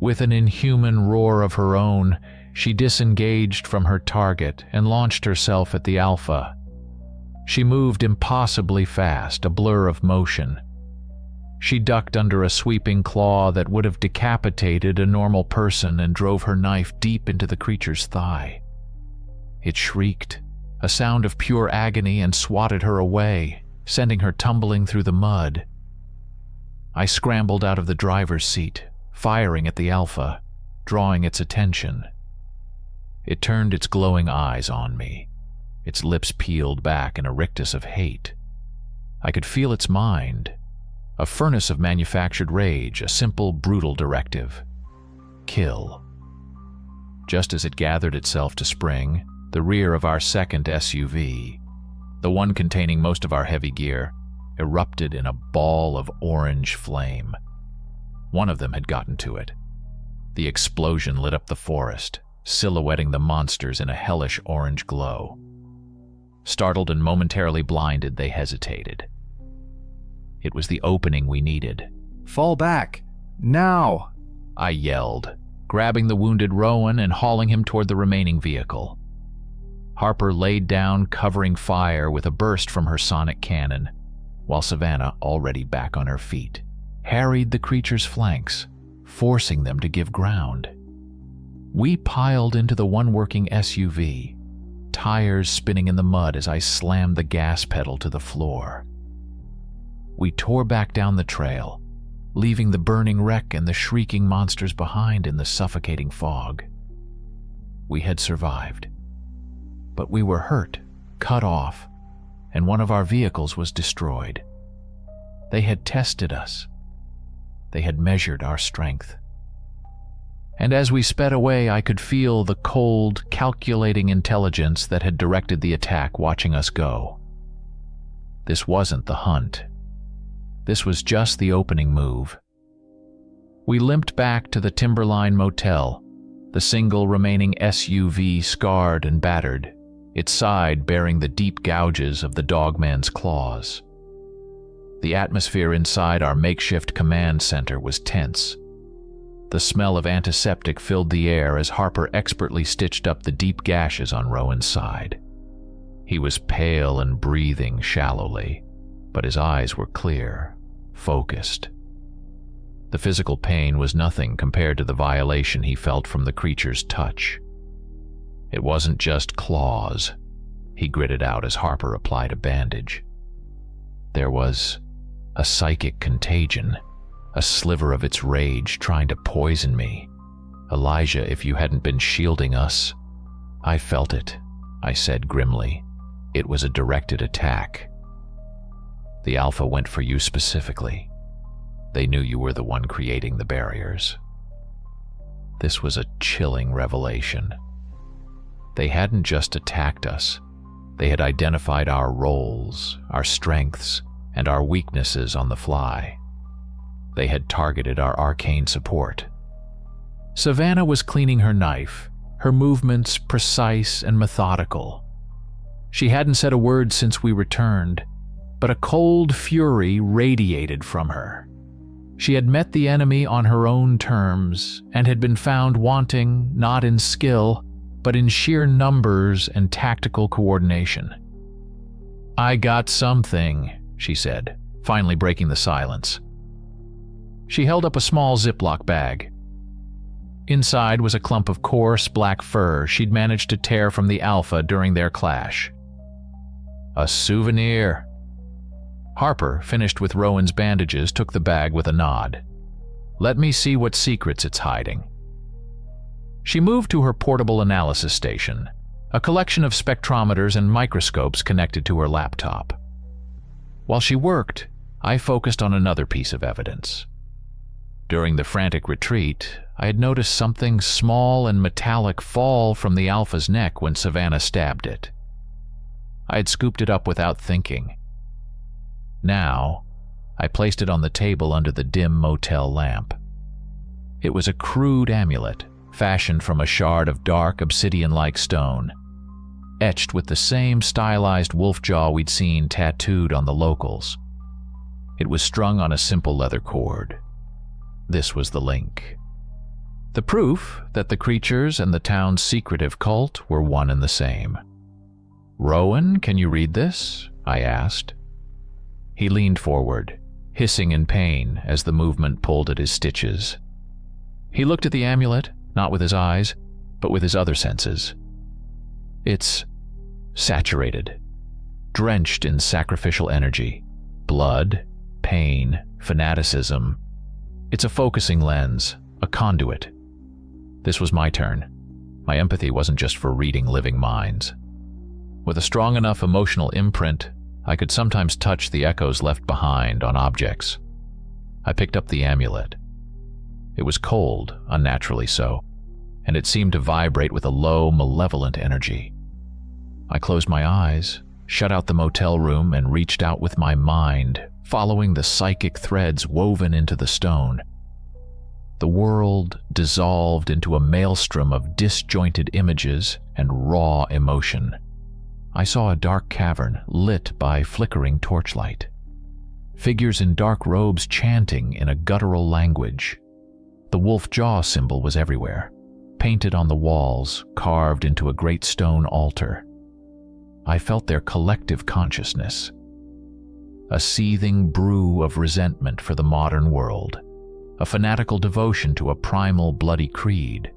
With an inhuman roar of her own, she disengaged from her target and launched herself at the Alpha. She moved impossibly fast, a blur of motion. She ducked under a sweeping claw that would have decapitated a normal person and drove her knife deep into the creature's thigh. It shrieked, a sound of pure agony, and swatted her away, sending her tumbling through the mud. I scrambled out of the driver's seat, firing at the Alpha, drawing its attention. It turned its glowing eyes on me, its lips peeled back in a rictus of hate. I could feel its mind, a furnace of manufactured rage, a simple, brutal directive. Kill. Just as it gathered itself to spring, the rear of our second SUV, the one containing most of our heavy gear, erupted in a ball of orange flame. One of them had gotten to it. The explosion lit up the forest, silhouetting the monsters in a hellish orange glow. Startled and momentarily blinded, they hesitated. It was the opening we needed. "Fall back! Now!" I yelled, grabbing the wounded Rowan and hauling him toward the remaining vehicle. Harper laid down, covering fire with a burst from her sonic cannon, while Savannah, already back on her feet, harried the creature's flanks, forcing them to give ground. We piled into the one working SUV, tires spinning in the mud as I slammed the gas pedal to the floor. We tore back down the trail, leaving the burning wreck and the shrieking monsters behind in the suffocating fog. We had survived, but we were hurt, cut off, and one of our vehicles was destroyed. They had tested us. They had measured our strength. and as we sped away I could feel the cold, calculating intelligence that had directed the attack watching us go. This wasn't the hunt. This was just the opening move. We limped back to the Timberline Motel, the single remaining SUV scarred and battered, its side bearing the deep gouges of the dogman's claws. The atmosphere inside our makeshift command center was tense. The smell of antiseptic filled the air as Harper expertly stitched up the deep gashes on Rowan's side. He was pale and breathing shallowly, but his eyes were clear, focused. The physical pain was nothing compared to the violation he felt from the creature's touch. It wasn't just claws, he gritted out as Harper applied a bandage. There was a psychic contagion, a sliver of its rage trying to poison me. Elijah, if you hadn't been shielding us. I felt it, I said grimly. It was a directed attack. The Alpha went for you specifically. They knew you were the one creating the barriers. This was a chilling revelation. They hadn't just attacked us. They had identified our roles, our strengths, and our weaknesses on the fly. They had targeted our arcane support. Savannah was cleaning her knife, her movements precise and methodical. She hadn't said a word since we returned, but a cold fury radiated from her. She had met the enemy on her own terms and had been found wanting not in skill, but in sheer numbers and tactical coordination. "I got something," she said, finally breaking the silence. She held up a small Ziploc bag. Inside was a clump of coarse black fur she'd managed to tear from the Alpha during their clash. "A souvenir." Harper, finished with Rowan's bandages, took the bag with a nod. "Let me see what secrets it's hiding." She moved to her portable analysis station, a collection of spectrometers and microscopes connected to her laptop. While she worked, I focused on another piece of evidence. During the frantic retreat, I had noticed something small and metallic fall from the Alpha's neck when Savannah stabbed it. I had scooped it up without thinking. Now, I placed it on the table under the dim motel lamp. It was a crude amulet, fashioned from a shard of dark obsidian-like stone, etched with the same stylized wolf jaw we'd seen tattooed on the locals. It was strung on a simple leather cord. This was the link. The proof that the creatures and the town's secretive cult were one and the same. "Rowan, can you read this?" I asked. He leaned forward, hissing in pain as the movement pulled at his stitches. He looked at the amulet, not with his eyes, but with his other senses. It's saturated, drenched in sacrificial energy, blood, pain, fanaticism. It's a focusing lens, a conduit. This was my turn. My empathy wasn't just for reading living minds. With a strong enough emotional imprint, I could sometimes touch the echoes left behind on objects. I picked up the amulet. It was cold, unnaturally so, and it seemed to vibrate with a low, malevolent energy. I closed my eyes, shut out the motel room, and reached out with my mind, following the psychic threads woven into the stone. The world dissolved into a maelstrom of disjointed images and raw emotion. I saw a dark cavern lit by flickering torchlight. Figures in dark robes chanting in a guttural language. The wolf jaw symbol was everywhere, painted on the walls, carved into a great stone altar. I felt their collective consciousness. A seething brew of resentment for the modern world, a fanatical devotion to a primal bloody creed,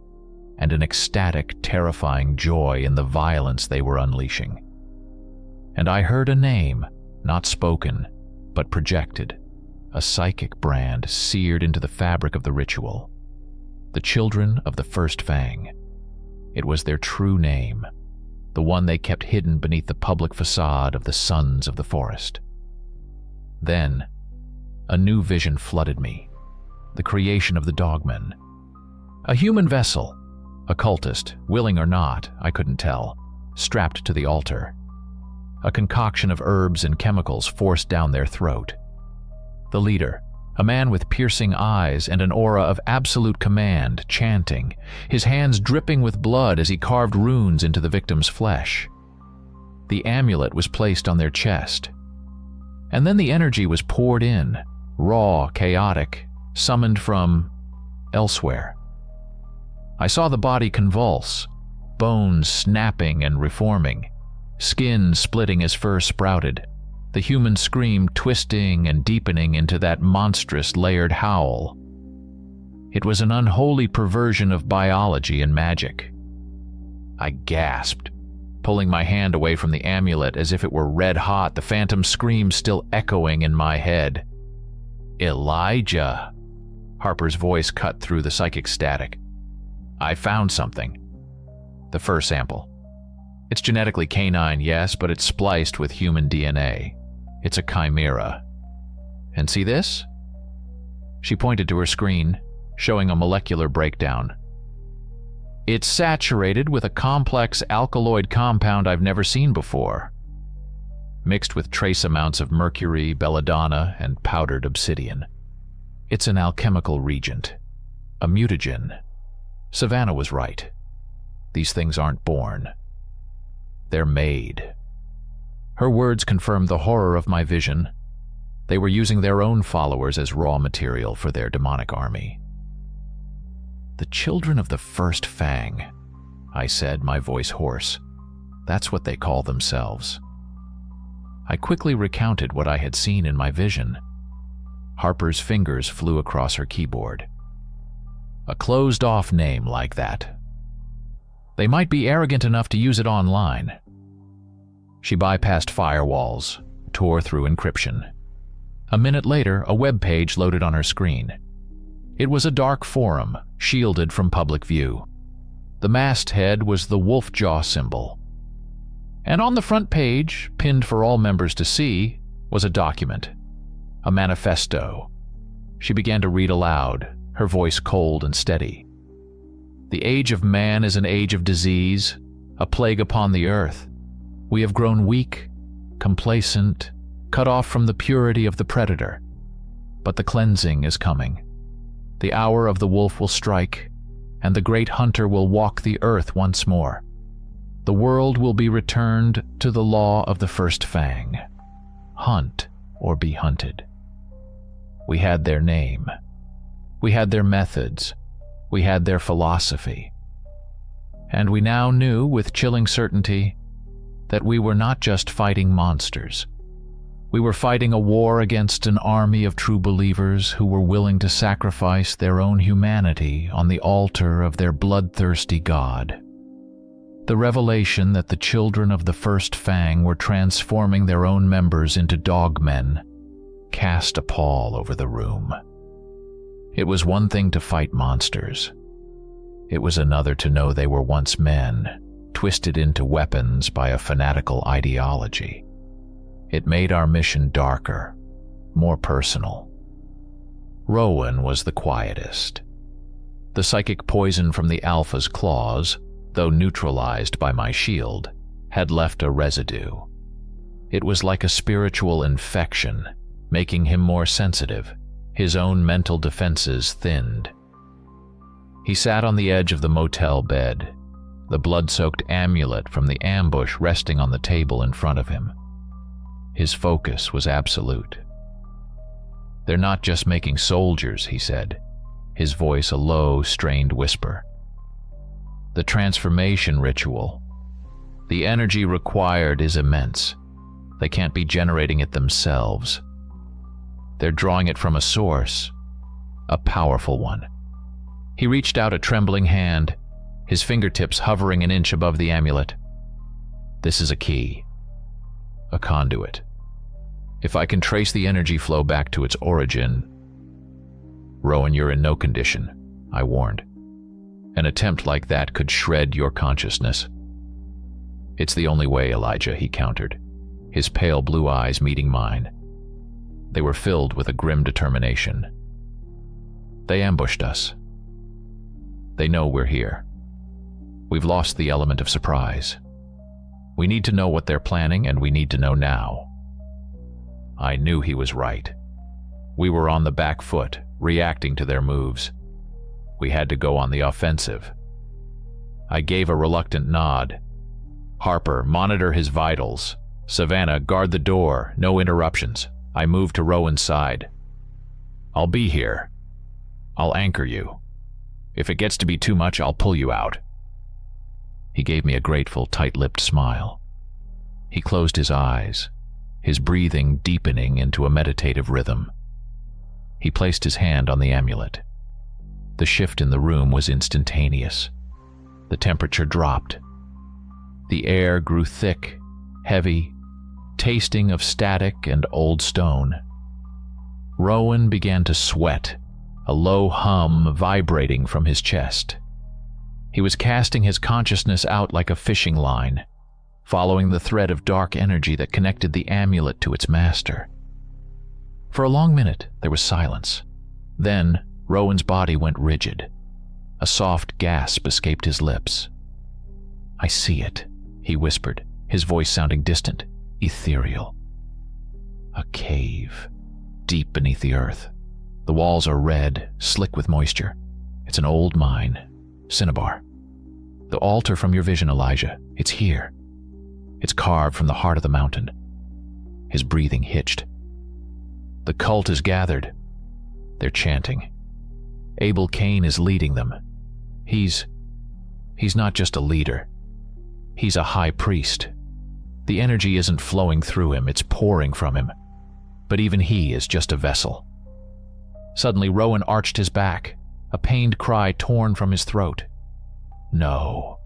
and an ecstatic, terrifying joy in the violence they were unleashing. And I heard a name, not spoken, but projected, a psychic brand seared into the fabric of the ritual. The children of the First Fang. It was their true name, the one they kept hidden beneath the public facade of the Sons of the Forest. Then, a new vision flooded me, the creation of the Dogmen. A human vessel, a cultist, willing or not, I couldn't tell, strapped to the altar. A concoction of herbs and chemicals forced down their throat. The leader, a man with piercing eyes and an aura of absolute command, chanting, his hands dripping with blood as he carved runes into the victim's flesh. The amulet was placed on their chest. And then the energy was poured in, raw, chaotic, summoned from elsewhere. I saw the body convulse, bones snapping and reforming, skin splitting as fur sprouted, the human scream twisting and deepening into that monstrous layered howl. It was an unholy perversion of biology and magic. I gasped, pulling my hand away from the amulet as if it were red hot, the phantom scream still echoing in my head. "Elijah!" Harper's voice cut through the psychic static. "I found something. The fur sample. It's genetically canine, yes, but it's spliced with human DNA. It's a chimera. And see this?" She pointed to her screen, showing a molecular breakdown. "It's saturated with a complex alkaloid compound I've never seen before, mixed with trace amounts of mercury, belladonna, and powdered obsidian. It's an alchemical reagent, a mutagen. Savannah was right. These things aren't born. They're made." Her words confirmed the horror of my vision. They were using their own followers as raw material for their demonic army. "The children of the first fang," I said, my voice hoarse. "That's what they call themselves." I quickly recounted what I had seen in my vision. Harper's fingers flew across her keyboard. "A closed-off name like that. They might be arrogant enough to use it online." She bypassed firewalls, tore through encryption. A minute later, a web page loaded on her screen. It was a dark forum, shielded from public view. The masthead was the wolf jaw symbol. And on the front page, pinned for all members to see, was a document, a manifesto. She began to read aloud, her voice cold and steady. "The age of man is an age of disease, a plague upon the earth. We have grown weak, complacent, cut off from the purity of the predator. But the cleansing is coming. The hour of the wolf will strike, and the great hunter will walk the earth once more. The world will be returned to the law of the first fang. Hunt or be hunted." We had their name. We had their methods. We had their philosophy. And we now knew with chilling certainty that we were not just fighting monsters. We were fighting a war against an army of true believers who were willing to sacrifice their own humanity on the altar of their bloodthirsty God. The revelation that the children of the first fang were transforming their own members into dogmen cast a pall over the room. It was one thing to fight monsters. It was another to know they were once men, twisted into weapons by a fanatical ideology. It made our mission darker, more personal. Rowan was the quietest. The psychic poison from the Alpha's claws, though neutralized by my shield, had left a residue. It was like a spiritual infection, making him more sensitive, his own mental defenses thinned. He sat on the edge of the motel bed, the blood-soaked amulet from the ambush resting on the table in front of him. His focus was absolute. "They're not just making soldiers," he said, his voice a low, strained whisper. "The transformation ritual, the energy required is immense. They can't be generating it themselves. They're drawing it from a source, a powerful one." He reached out a trembling hand, his fingertips hovering an inch above the amulet. "This is a key, a conduit. If I can trace the energy flow back to its origin—" "Rowan, you're in no condition," I warned. "An attempt like that could shred your consciousness." "It's the only way, Elijah," he countered, his pale blue eyes meeting mine. They were filled with a grim determination. "They ambushed us. They know we're here. We've lost the element of surprise. We need to know what they're planning, and we need to know now. I knew he was right. We were on the back foot, reacting to their moves. We had to go on the offensive. I gave a reluctant nod. Harper, monitor his vitals. Savannah, guard the door, no interruptions. I moved to Rowan's side. I'll be here. I'll anchor you. If it gets to be too much, I'll pull you out. He gave me a grateful, tight-lipped smile. He closed his eyes, his breathing deepening into a meditative rhythm. He placed his hand on the amulet. The shift in the room was instantaneous. The temperature dropped. The air grew thick, heavy, tasting of static and old stone. Rowan began to sweat, a low hum vibrating from his chest. He was casting his consciousness out like a fishing line, following the thread of dark energy that connected the amulet to its master. For a long minute, there was silence. Then, Rowan's body went rigid. A soft gasp escaped his lips. "I see it," he whispered, his voice sounding distant, ethereal. A cave, deep beneath the earth. The walls are red, slick with moisture. It's an old mine, cinnabar. The altar from your vision, Elijah, it's here. It's carved from the heart of the mountain. His breathing hitched. The cult is gathered. They're chanting. Abel Cain is leading them. He's not just a leader. He's a high priest. The energy isn't flowing through him, it's pouring from him. But even he is just a vessel. Suddenly, Rowan arched his back, a pained cry torn from his throat. No.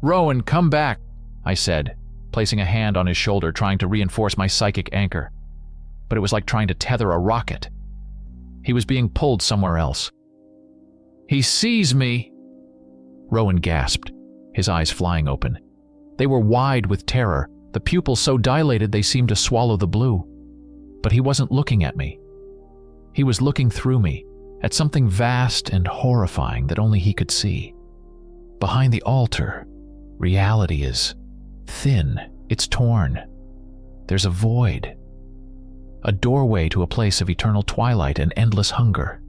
"Rowan, come back," I said, placing a hand on his shoulder, trying to reinforce my psychic anchor. But it was like trying to tether a rocket. He was being pulled somewhere else. "He sees me!" Rowan gasped, his eyes flying open. They were wide with terror, the pupils so dilated they seemed to swallow the blue. But he wasn't looking at me. He was looking through me, at something vast and horrifying that only he could see. Behind the altar, reality is thin, it's torn. There's a void. A doorway to a place of eternal twilight and endless hunger.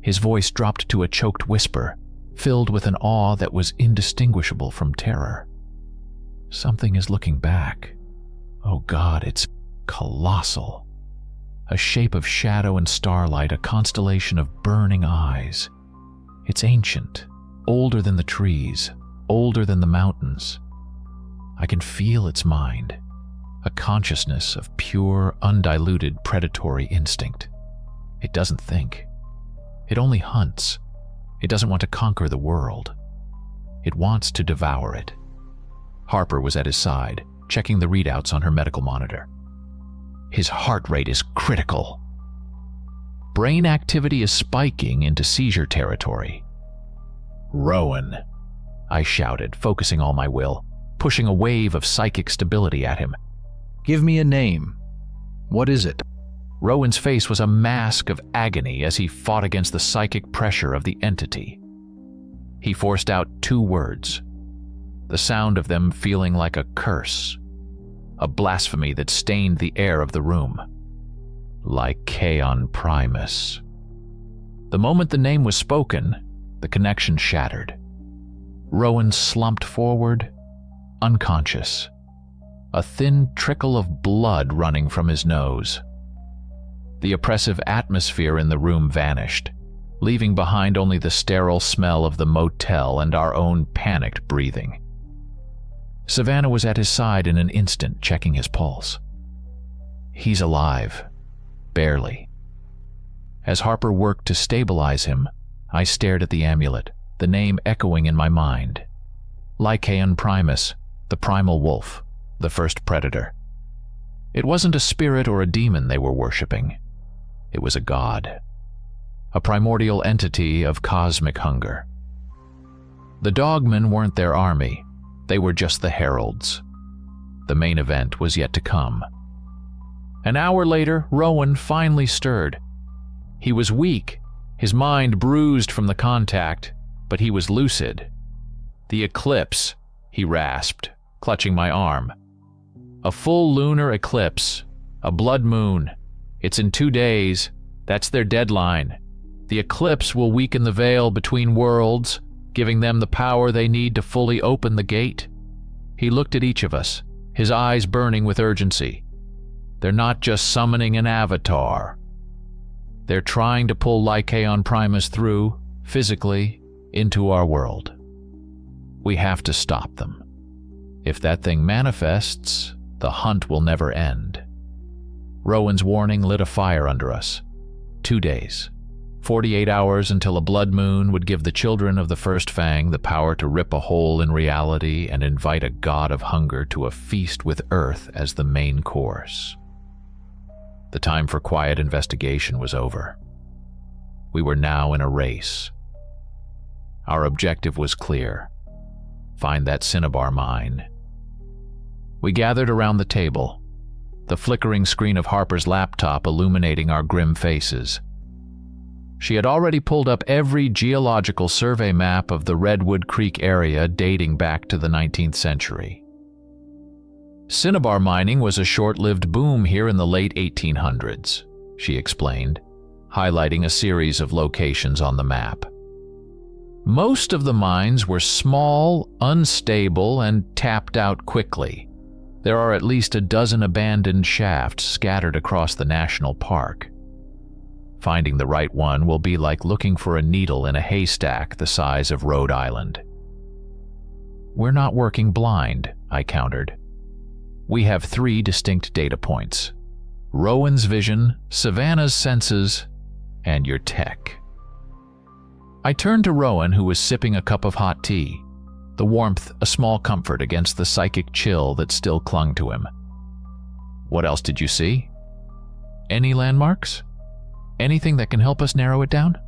His voice dropped to a choked whisper, filled with an awe that was indistinguishable from terror. Something is looking back. Oh God, it's colossal. A shape of shadow and starlight, a constellation of burning eyes. It's ancient, older than the trees, older than the mountains. I can feel its mind, a consciousness of pure, undiluted predatory instinct. It doesn't think. It only hunts. It doesn't want to conquer the world. It wants to devour it. Harper was at his side, checking the readouts on her medical monitor. His heart rate is critical. Brain activity is spiking into seizure territory. "Rowan," I shouted, focusing all my will, pushing a wave of psychic stability at him. Give me a name. What is it? Rowan's face was a mask of agony as he fought against the psychic pressure of the entity. He forced out 2 words, the sound of them feeling like a curse, a blasphemy that stained the air of the room. Lycaon Primus. The moment the name was spoken, the connection shattered. Rowan slumped forward, unconscious, a thin trickle of blood running from his nose. The oppressive atmosphere in the room vanished, leaving behind only the sterile smell of the motel and our own panicked breathing. Savannah was at his side in an instant, checking his pulse. He's alive. Barely. As Harper worked to stabilize him, I stared at the amulet, the name echoing in my mind. Lycaon Primus, the primal wolf, the first predator. It wasn't a spirit or a demon they were worshipping. It was a god. A primordial entity of cosmic hunger. The dogmen weren't their army. They were just the heralds. The main event was yet to come. An hour later, Rowan finally stirred. He was weak, his mind bruised from the contact, but he was lucid. "The eclipse," he rasped, clutching my arm. "A full lunar eclipse, a blood moon. It's in 2 days. That's their deadline. The eclipse will weaken the veil between worlds, giving them the power they need to fully open the gate." He looked at each of us, his eyes burning with urgency. "They're not just summoning an avatar. They're trying to pull Lycaon Primus through, physically, into our world. We have to stop them. If that thing manifests, the hunt will never end." Rowan's warning lit a fire under us. 2 days. 48 hours until a blood moon would give the children of the First Fang the power to rip a hole in reality and invite a god of hunger to a feast with Earth as the main course. The time for quiet investigation was over. We were now in a race. Our objective was clear: find that cinnabar mine. We gathered around the table, the flickering screen of Harper's laptop illuminating our grim faces. She had already pulled up every geological survey map of the Redwood Creek area dating back to the 19th century. Cinnabar mining was a short-lived boom here in the late 1800s, she explained, highlighting a series of locations on the map. Most of the mines were small, unstable, and tapped out quickly. There are at least a dozen abandoned shafts scattered across the national park. Finding the right one will be like looking for a needle in a haystack the size of Rhode Island. "We're not working blind," I countered. "We have 3 distinct data points: Rowan's vision, Savannah's senses, and your tech." I turned to Rowan, who was sipping a cup of hot tea, the warmth a small comfort against the psychic chill that still clung to him. "What else did you see? Any landmarks? Anything that can help us narrow it down?"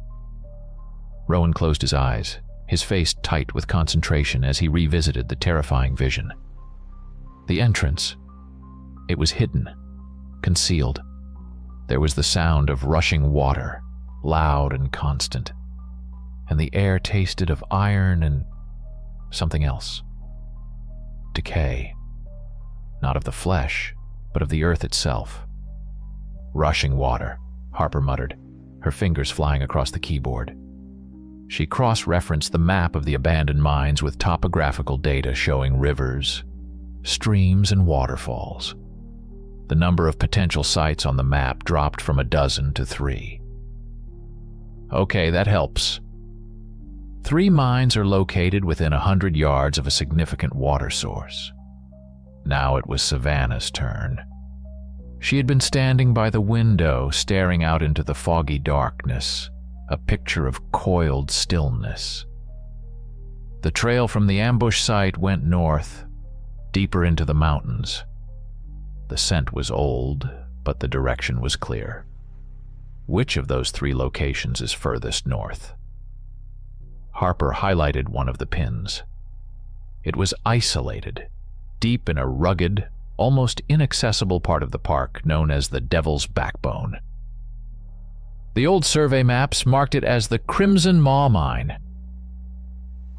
Rowan closed his eyes, his face tight with concentration as he revisited the terrifying vision. The entrance. It was hidden, concealed. There was the sound of rushing water, loud and constant, and the air tasted of iron and something else. Decay. Not of the flesh, but of the earth itself. "Rushing water," Harper muttered, her fingers flying across the keyboard. She cross-referenced the map of the abandoned mines with topographical data showing rivers, streams, and waterfalls. The number of potential sites on the map dropped from 12 to 3. "Okay, that helps. 3 mines are located within 100 yards of a significant water source." Now it was Savannah's turn. She had been standing by the window, staring out into the foggy darkness, a picture of coiled stillness. The trail from the ambush site went north, deeper into the mountains. The scent was old, but the direction was clear. Which of those 3 locations is furthest north? Harper highlighted one of the pins. It was isolated, deep in a rugged, almost inaccessible part of the park known as the Devil's Backbone. The old survey maps marked it as the Crimson Maw Mine.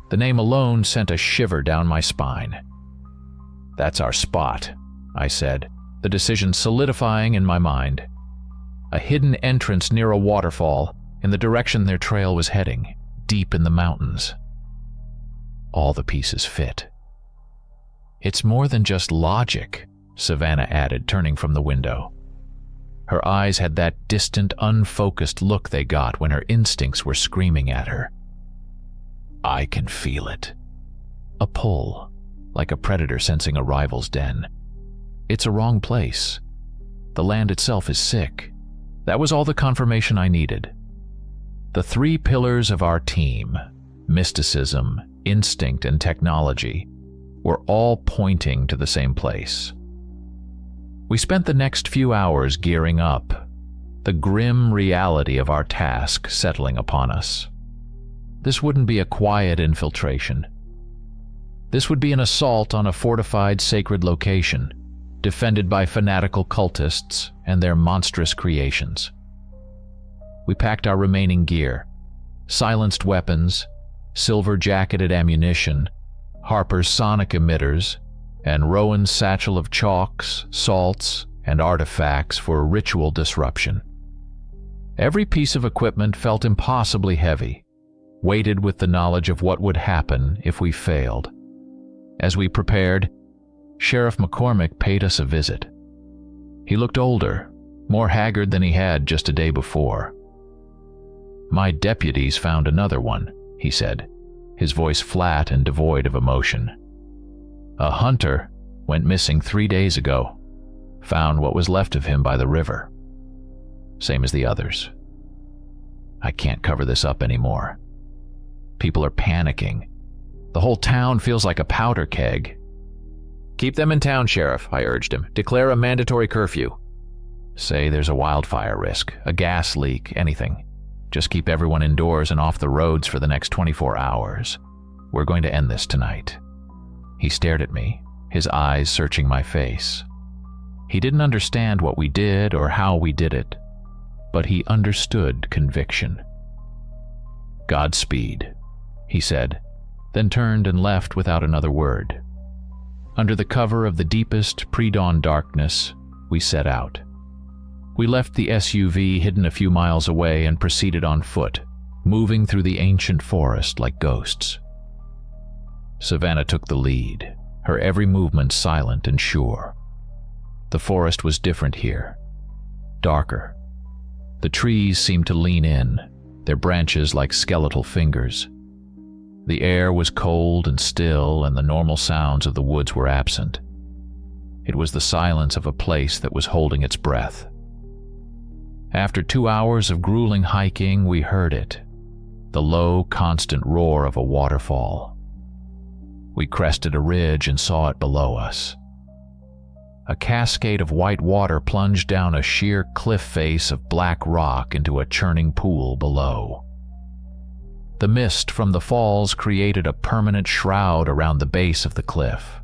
The name alone sent a shiver down my spine. "That's our spot," I said, the decision solidifying in my mind. A hidden entrance near a waterfall, in the direction their trail was heading, deep in the mountains. All the pieces fit. "It's more than just logic," Savannah added, turning from the window. Her eyes had that distant, unfocused look they got when her instincts were screaming at her. "I can feel it." A pull, like a predator sensing a rival's den. "It's a wrong place. The land itself is sick." That was all the confirmation I needed. The 3 pillars of our team, mysticism, instinct, and technology, were all pointing to the same place. We spent the next few hours gearing up, the grim reality of our task settling upon us. This wouldn't be a quiet infiltration. This would be an assault on a fortified sacred location, defended by fanatical cultists and their monstrous creations. We packed our remaining gear: silenced weapons, silver-jacketed ammunition, Harper's sonic emitters, and Rowan's satchel of chalks, salts, and artifacts for ritual disruption. Every piece of equipment felt impossibly heavy, weighted with the knowledge of what would happen if we failed. As we prepared, Sheriff McCormick paid us a visit. He looked older, more haggard than he had just a day before. "My deputies found another one," he said, his voice flat and devoid of emotion. "A hunter went missing 3 days ago. Found what was left of him by the river. Same as the others. I can't cover this up anymore. People are panicking. The whole town feels like a powder keg." "Keep them in town, Sheriff," I urged him. "Declare a mandatory curfew. Say there's a wildfire risk, a gas leak, anything. Just keep everyone indoors and off the roads for the next 24 hours. We're going to end this tonight." He stared at me, his eyes searching my face. He didn't understand what we did or how we did it, but he understood conviction. "Godspeed," he said, then turned and left without another word. Under the cover of the deepest pre-dawn darkness, we set out. We left the SUV hidden a few miles away and proceeded on foot, moving through the ancient forest like ghosts. Savannah took the lead, her every movement silent and sure. The forest was different here, darker. The trees seemed to lean in, their branches like skeletal fingers. The air was cold and still, and the normal sounds of the woods were absent. It was the silence of a place that was holding its breath. After 2 hours of grueling hiking, we heard it, the low, constant roar of a waterfall. We crested a ridge and saw it below us. A cascade of white water plunged down a sheer cliff face of black rock into a churning pool below. The mist from the falls created a permanent shroud around the base of the cliff.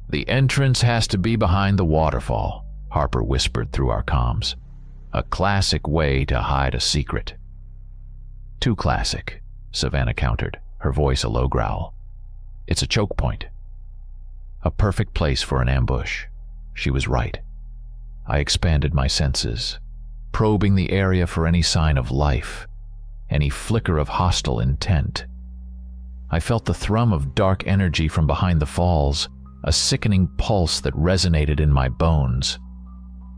"The entrance has to be behind the waterfall," Harper whispered through our comms. "A classic way to hide a secret." "Too classic," Savannah countered, her voice a low growl. "It's a choke point. A perfect place for an ambush." She was right. I expanded my senses, probing the area for any sign of life, any flicker of hostile intent. I felt the thrum of dark energy from behind the falls, a sickening pulse that resonated in my bones.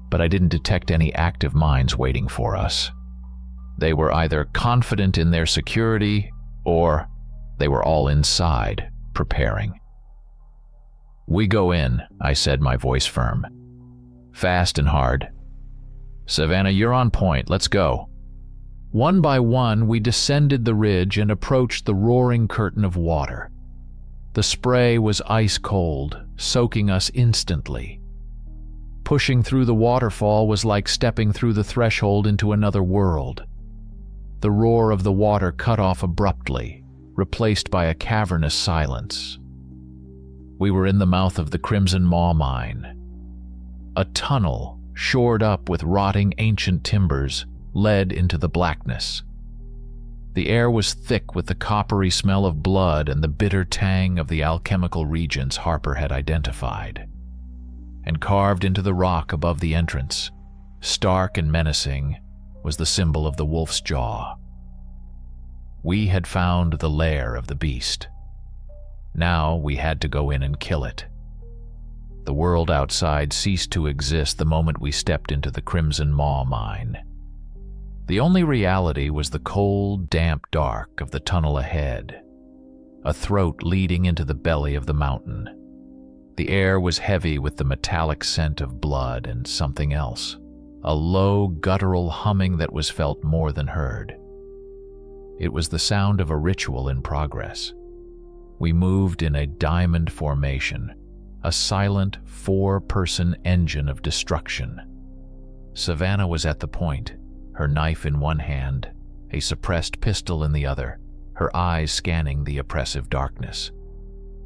But I didn't detect any active minds waiting for us. They were either confident in their security, or they were all inside, preparing. "We go in," I said, my voice firm. "Fast and hard. Savannah, you're on point. Let's go." One by one, we descended the ridge and approached the roaring curtain of water. The spray was ice cold, soaking us instantly. Pushing through the waterfall was like stepping through the threshold into another world. The roar of the water cut off abruptly, replaced by a cavernous silence. We were in the mouth of the Crimson Maw Mine. A tunnel, shored up with rotting ancient timbers, led into the blackness. The air was thick with the coppery smell of blood and the bitter tang of the alchemical reagents Harper had identified. And carved into the rock above the entrance, stark and menacing, was the symbol of the wolf's jaw. We had found the lair of the beast. Now we had to go in and kill it. The world outside ceased to exist the moment we stepped into the Crimson Maw Mine. The only reality was the cold, damp dark of the tunnel ahead, a throat leading into the belly of the mountain. The air was heavy with the metallic scent of blood and something else, a low, guttural humming that was felt more than heard. It was the sound of a ritual in progress. We moved in a diamond formation, a silent, four-person engine of destruction. Savannah was at the point, her knife in one hand, a suppressed pistol in the other, her eyes scanning the oppressive darkness.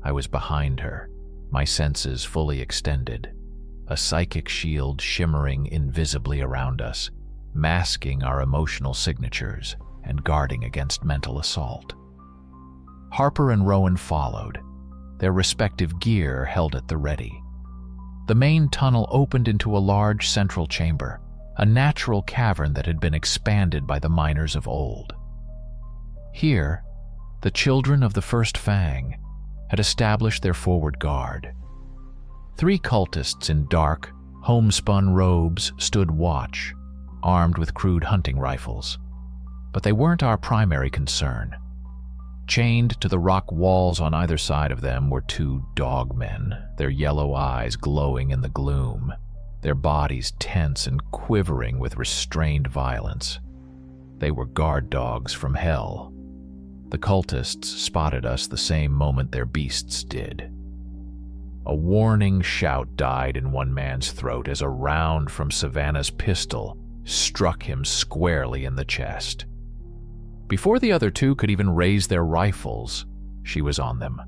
I was behind her, my senses fully extended, a psychic shield shimmering invisibly around us, masking our emotional signatures and guarding against mental assault. Harper and Rowan followed, their respective gear held at the ready. The main tunnel opened into a large central chamber, a natural cavern that had been expanded by the miners of old. Here, the children of the First Fang had established their forward guard. 3 cultists in dark, homespun robes stood watch, armed with crude hunting rifles. But they weren't our primary concern. Chained to the rock walls on either side of them were 2 dogmen, their yellow eyes glowing in the gloom, their bodies tense and quivering with restrained violence. They were guard dogs from hell. The cultists spotted us the same moment their beasts did. A warning shout died in one man's throat as a round from Savannah's pistol struck him squarely in the chest. Before the other 2 could even raise their rifles, she was on them,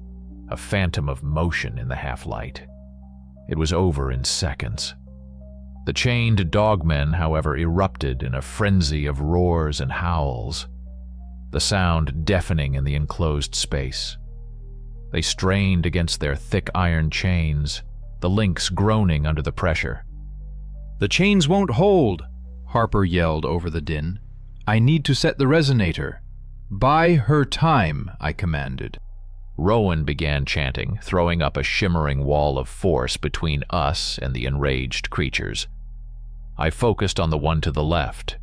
a phantom of motion in the half-light. It was over in seconds. The chained dogmen, however, erupted in a frenzy of roars and howls, the sound deafening in the enclosed space. They strained against their thick iron chains, the links groaning under the pressure. "The chains won't hold," Harper yelled over the din. "I need to set the resonator." "Buy her time," I commanded. Rowan began chanting, throwing up a shimmering wall of force between us and the enraged creatures. I focused on the one to the left,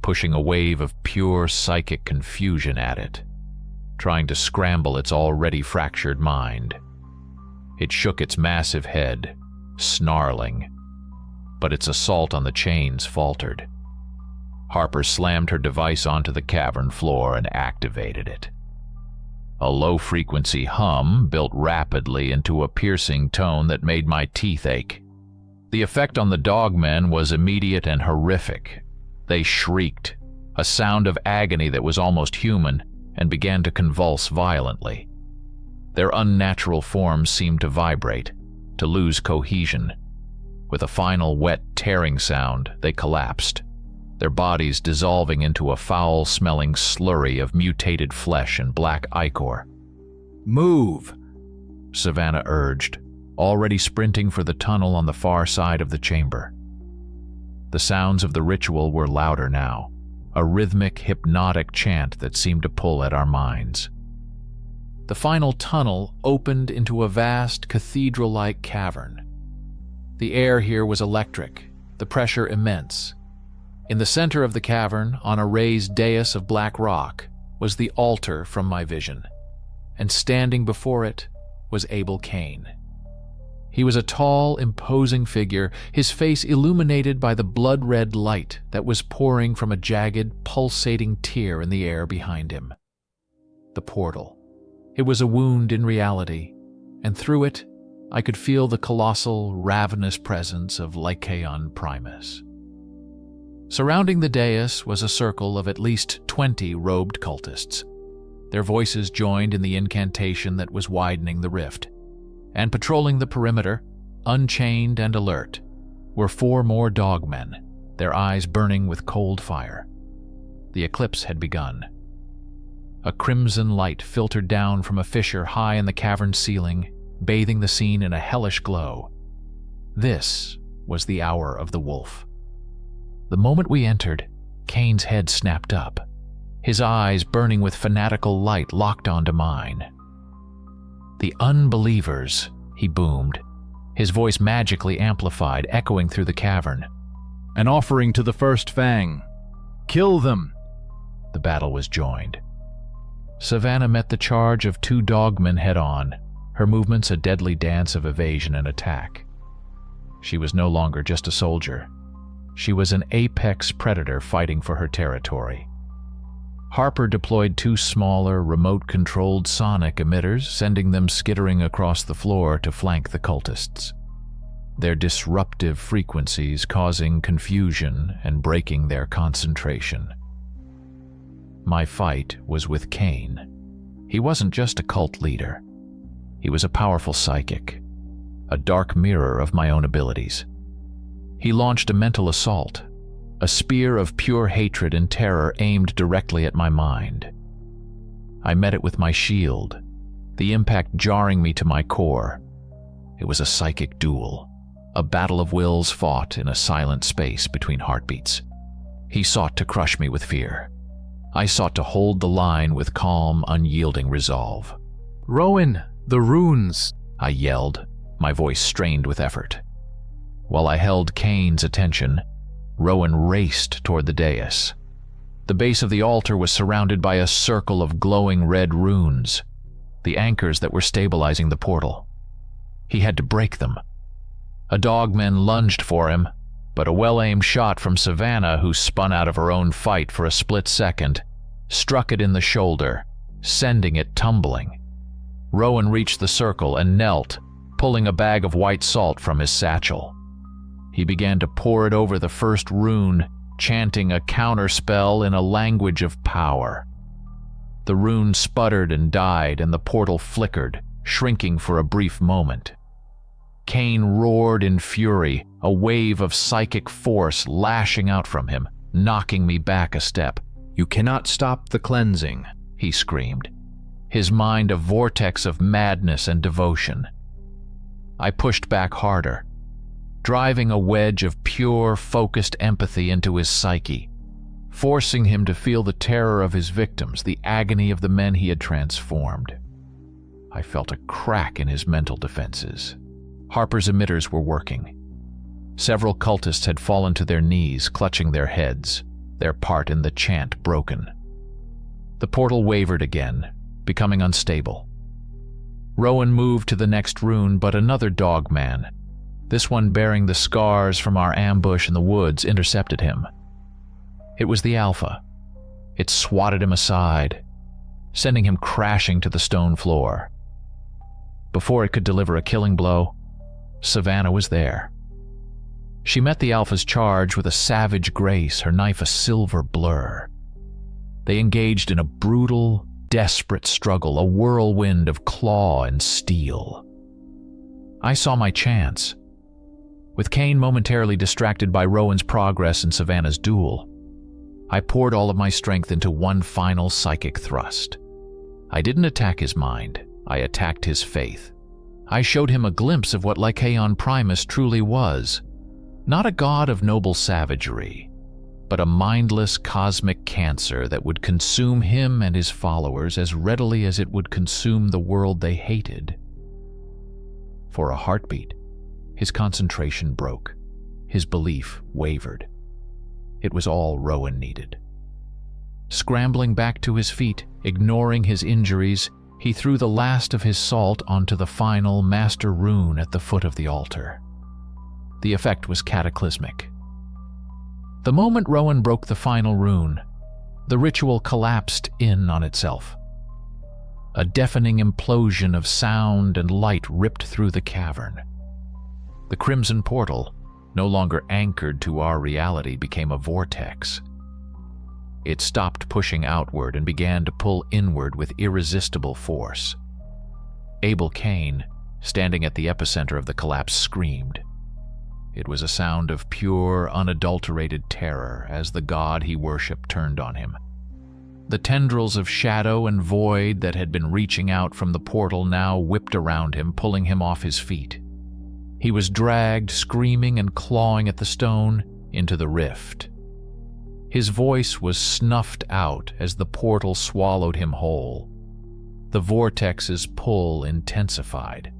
pushing a wave of pure psychic confusion at it, trying to scramble its already fractured mind. It shook its massive head, snarling, but its assault on the chains faltered. Harper slammed her device onto the cavern floor and activated it. A low-frequency hum built rapidly into a piercing tone that made my teeth ache. The effect on the dogmen was immediate and horrific. They shrieked, a sound of agony that was almost human, and began to convulse violently. Their unnatural forms seemed to vibrate, to lose cohesion. With a final wet, tearing sound, they collapsed, their bodies dissolving into a foul-smelling slurry of mutated flesh and black ichor. "Move," Savannah urged, already sprinting for the tunnel on the far side of the chamber. The sounds of the ritual were louder now, a rhythmic, hypnotic chant that seemed to pull at our minds. The final tunnel opened into a vast, cathedral-like cavern. The air here was electric, the pressure immense. In the center of the cavern, on a raised dais of black rock, was the altar from my vision, and standing before it was Abel Cain. He was a tall, imposing figure, his face illuminated by the blood-red light that was pouring from a jagged, pulsating tear in the air behind him. The portal. It was a wound in reality, and through it, I could feel the colossal, ravenous presence of Lycaon Primus. Surrounding the dais was a circle of at least 20 robed cultists. Their voices joined in the incantation that was widening the rift. And patrolling the perimeter, unchained and alert, were 4 more dogmen, their eyes burning with cold fire. The eclipse had begun. A crimson light filtered down from a fissure high in the cavern ceiling, bathing the scene in a hellish glow. This was the hour of the wolf. The moment we entered, Cain's head snapped up, his eyes burning with fanatical light locked onto mine. "The unbelievers," he boomed, his voice magically amplified, echoing through the cavern. "An offering to the First Fang. Kill them!" The battle was joined. Savannah met the charge of 2 dogmen head-on, her movements a deadly dance of evasion and attack. She was no longer just a soldier. She was an apex predator fighting for her territory. Harper deployed 2 smaller, remote-controlled sonic emitters, sending them skittering across the floor to flank the cultists, their disruptive frequencies causing confusion and breaking their concentration. My fight was with Cain. He wasn't just a cult leader. He was a powerful psychic, a dark mirror of my own abilities. He launched a mental assault, a spear of pure hatred and terror aimed directly at my mind. I met it with my shield, the impact jarring me to my core. It was a psychic duel, a battle of wills fought in a silent space between heartbeats. He sought to crush me with fear. I sought to hold the line with calm, unyielding resolve. "Rowan, the runes!" I yelled, my voice strained with effort. While I held Kane's attention, Rowan raced toward the dais. The base of the altar was surrounded by a circle of glowing red runes, the anchors that were stabilizing the portal. He had to break them. A dogman lunged for him, but a well-aimed shot from Savannah, who spun out of her own fight for a split second, struck it in the shoulder, sending it tumbling. Rowan reached the circle and knelt, pulling a bag of white salt from his satchel. He began to pour it over the first rune, chanting a counterspell in a language of power. The rune sputtered and died, and the portal flickered, shrinking for a brief moment. Kane roared in fury, a wave of psychic force lashing out from him, knocking me back a step. "You cannot stop the cleansing," he screamed, his mind a vortex of madness and devotion. I pushed back harder, driving a wedge of pure, focused empathy into his psyche, forcing him to feel the terror of his victims, the agony of the men he had transformed. I felt a crack in his mental defenses. Harper's emitters were working. Several cultists had fallen to their knees, clutching their heads, their part in the chant broken. The portal wavered again, becoming unstable. Rowan moved to the next rune, but another dogman, this one bearing the scars from our ambush in the woods, intercepted him. It was the Alpha. It swatted him aside, sending him crashing to the stone floor. Before it could deliver a killing blow, Savannah was there. She met the Alpha's charge with a savage grace, her knife a silver blur. They engaged in a brutal, desperate struggle, a whirlwind of claw and steel. I saw my chance. With Kane momentarily distracted by Rowan's progress and Savannah's duel, I poured all of my strength into one final psychic thrust. I didn't attack his mind, I attacked his faith. I showed him a glimpse of what Lycaon Primus truly was. Not a god of noble savagery, but a mindless cosmic cancer that would consume him and his followers as readily as it would consume the world they hated. For a heartbeat, his concentration broke. His belief wavered. It was all Rowan needed. Scrambling back to his feet, ignoring his injuries, he threw the last of his salt onto the final master rune at the foot of the altar. The effect was cataclysmic. The moment Rowan broke the final rune, the ritual collapsed in on itself. A deafening implosion of sound and light ripped through the cavern. The crimson portal, no longer anchored to our reality, became a vortex. It stopped pushing outward and began to pull inward with irresistible force. Abel Kane, standing at the epicenter of the collapse, screamed. It was a sound of pure, unadulterated terror as the god he worshipped turned on him. The tendrils of shadow and void that had been reaching out from the portal now whipped around him, pulling him off his feet. He was dragged, screaming and clawing at the stone, into the rift. His voice was snuffed out as the portal swallowed him whole. The vortex's pull intensified.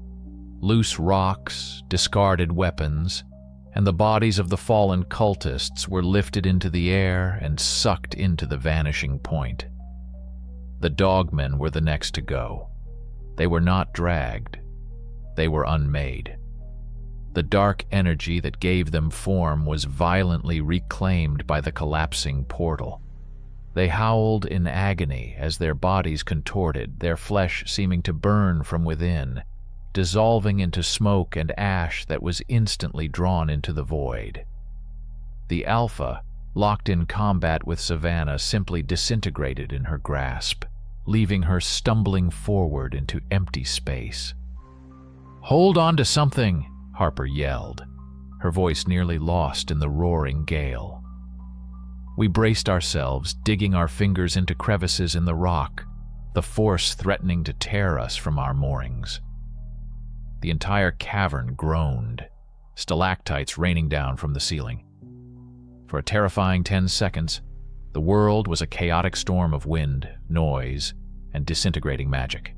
Loose rocks, discarded weapons, and the bodies of the fallen cultists were lifted into the air and sucked into the vanishing point. The dogmen were the next to go. They were not dragged. They were unmade. The dark energy that gave them form was violently reclaimed by the collapsing portal. They howled in agony as their bodies contorted, their flesh seeming to burn from within, dissolving into smoke and ash that was instantly drawn into the void. The Alpha, locked in combat with Savannah, simply disintegrated in her grasp, leaving her stumbling forward into empty space. "Hold on to something!" Harper yelled, her voice nearly lost in the roaring gale. We braced ourselves, digging our fingers into crevices in the rock, the force threatening to tear us from our moorings. The entire cavern groaned, stalactites raining down from the ceiling. For a terrifying 10 seconds, the world was a chaotic storm of wind, noise, and disintegrating magic.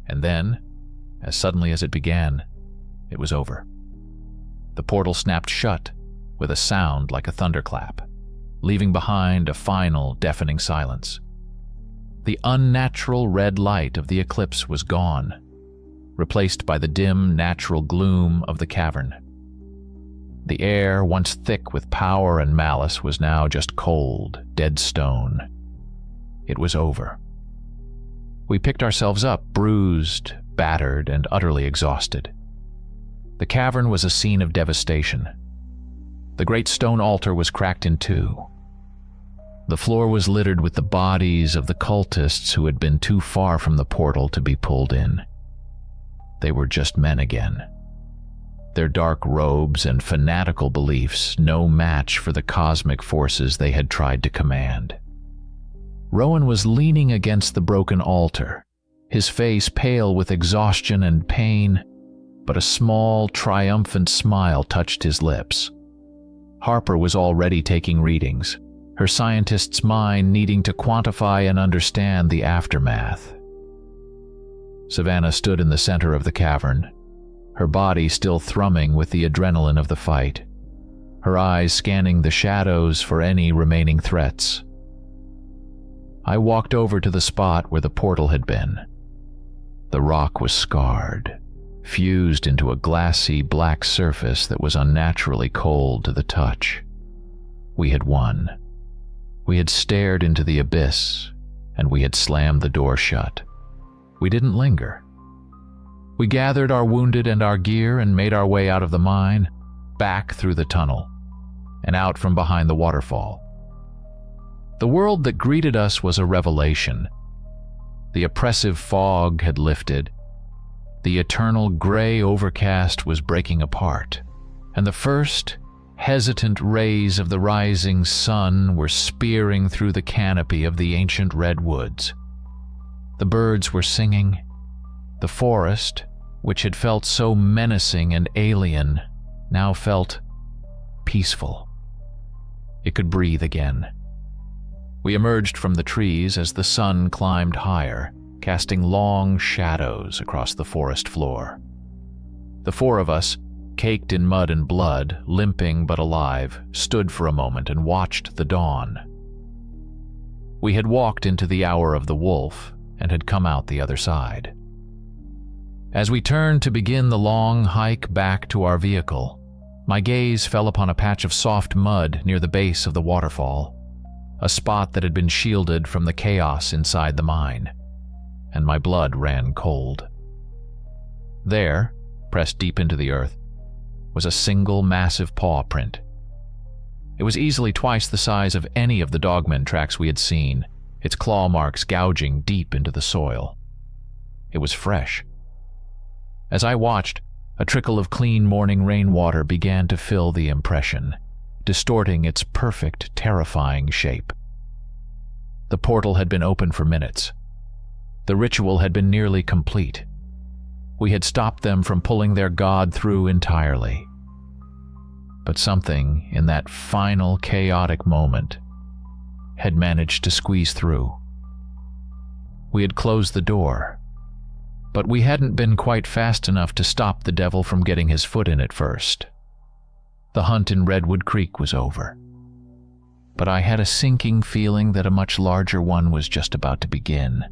And then, as suddenly as it began, it was over. The portal snapped shut with a sound like a thunderclap, leaving behind a final, deafening silence. The unnatural red light of the eclipse was gone, replaced by the dim, natural gloom of the cavern. The air, once thick with power and malice, was now just cold, dead stone. It was over. We picked ourselves up, bruised, battered, and utterly exhausted. The cavern was a scene of devastation. The great stone altar was cracked in two. The floor was littered with the bodies of the cultists who had been too far from the portal to be pulled in. They were just men again. Their dark robes and fanatical beliefs no match for the cosmic forces they had tried to command. Rowan was leaning against the broken altar, his face pale with exhaustion and pain, but a small, triumphant smile touched his lips. Harper was already taking readings, her scientist's mind needing to quantify and understand the aftermath. Savannah stood in the center of the cavern, her body still thrumming with the adrenaline of the fight, her eyes scanning the shadows for any remaining threats. I walked over to the spot where the portal had been. The rock was scarred, fused into a glassy black surface that was unnaturally cold to the touch. We had won. We had stared into the abyss, and we had slammed the door shut. We didn't linger. We gathered our wounded and our gear and made our way out of the mine, back through the tunnel, and out from behind the waterfall. The world that greeted us was a revelation. The oppressive fog had lifted. The eternal gray overcast was breaking apart, and the first, hesitant rays of the rising sun were spearing through the canopy of the ancient redwoods. The birds were singing. The forest, which had felt so menacing and alien, now felt peaceful. It could breathe again. We emerged from the trees as the sun climbed higher, casting long shadows across the forest floor. The four of us, caked in mud and blood, limping but alive, stood for a moment and watched the dawn. We had walked into the hour of the wolf and had come out the other side. As we turned to begin the long hike back to our vehicle, my gaze fell upon a patch of soft mud near the base of the waterfall, a spot that had been shielded from the chaos inside the mine, and my blood ran cold. There, pressed deep into the earth, was a single massive paw print. It was easily twice the size of any of the dogmen tracks we had seen, its claw marks gouging deep into the soil. It was fresh. As I watched, a trickle of clean morning rainwater began to fill the impression, distorting its perfect, terrifying shape. The portal had been open for minutes. The ritual had been nearly complete. We had stopped them from pulling their god through entirely. But something in that final chaotic moment had managed to squeeze through. We had closed the door, but we hadn't been quite fast enough to stop the devil from getting his foot in it first. The hunt in Redwood Creek was over, but I had a sinking feeling that a much larger one was just about to begin.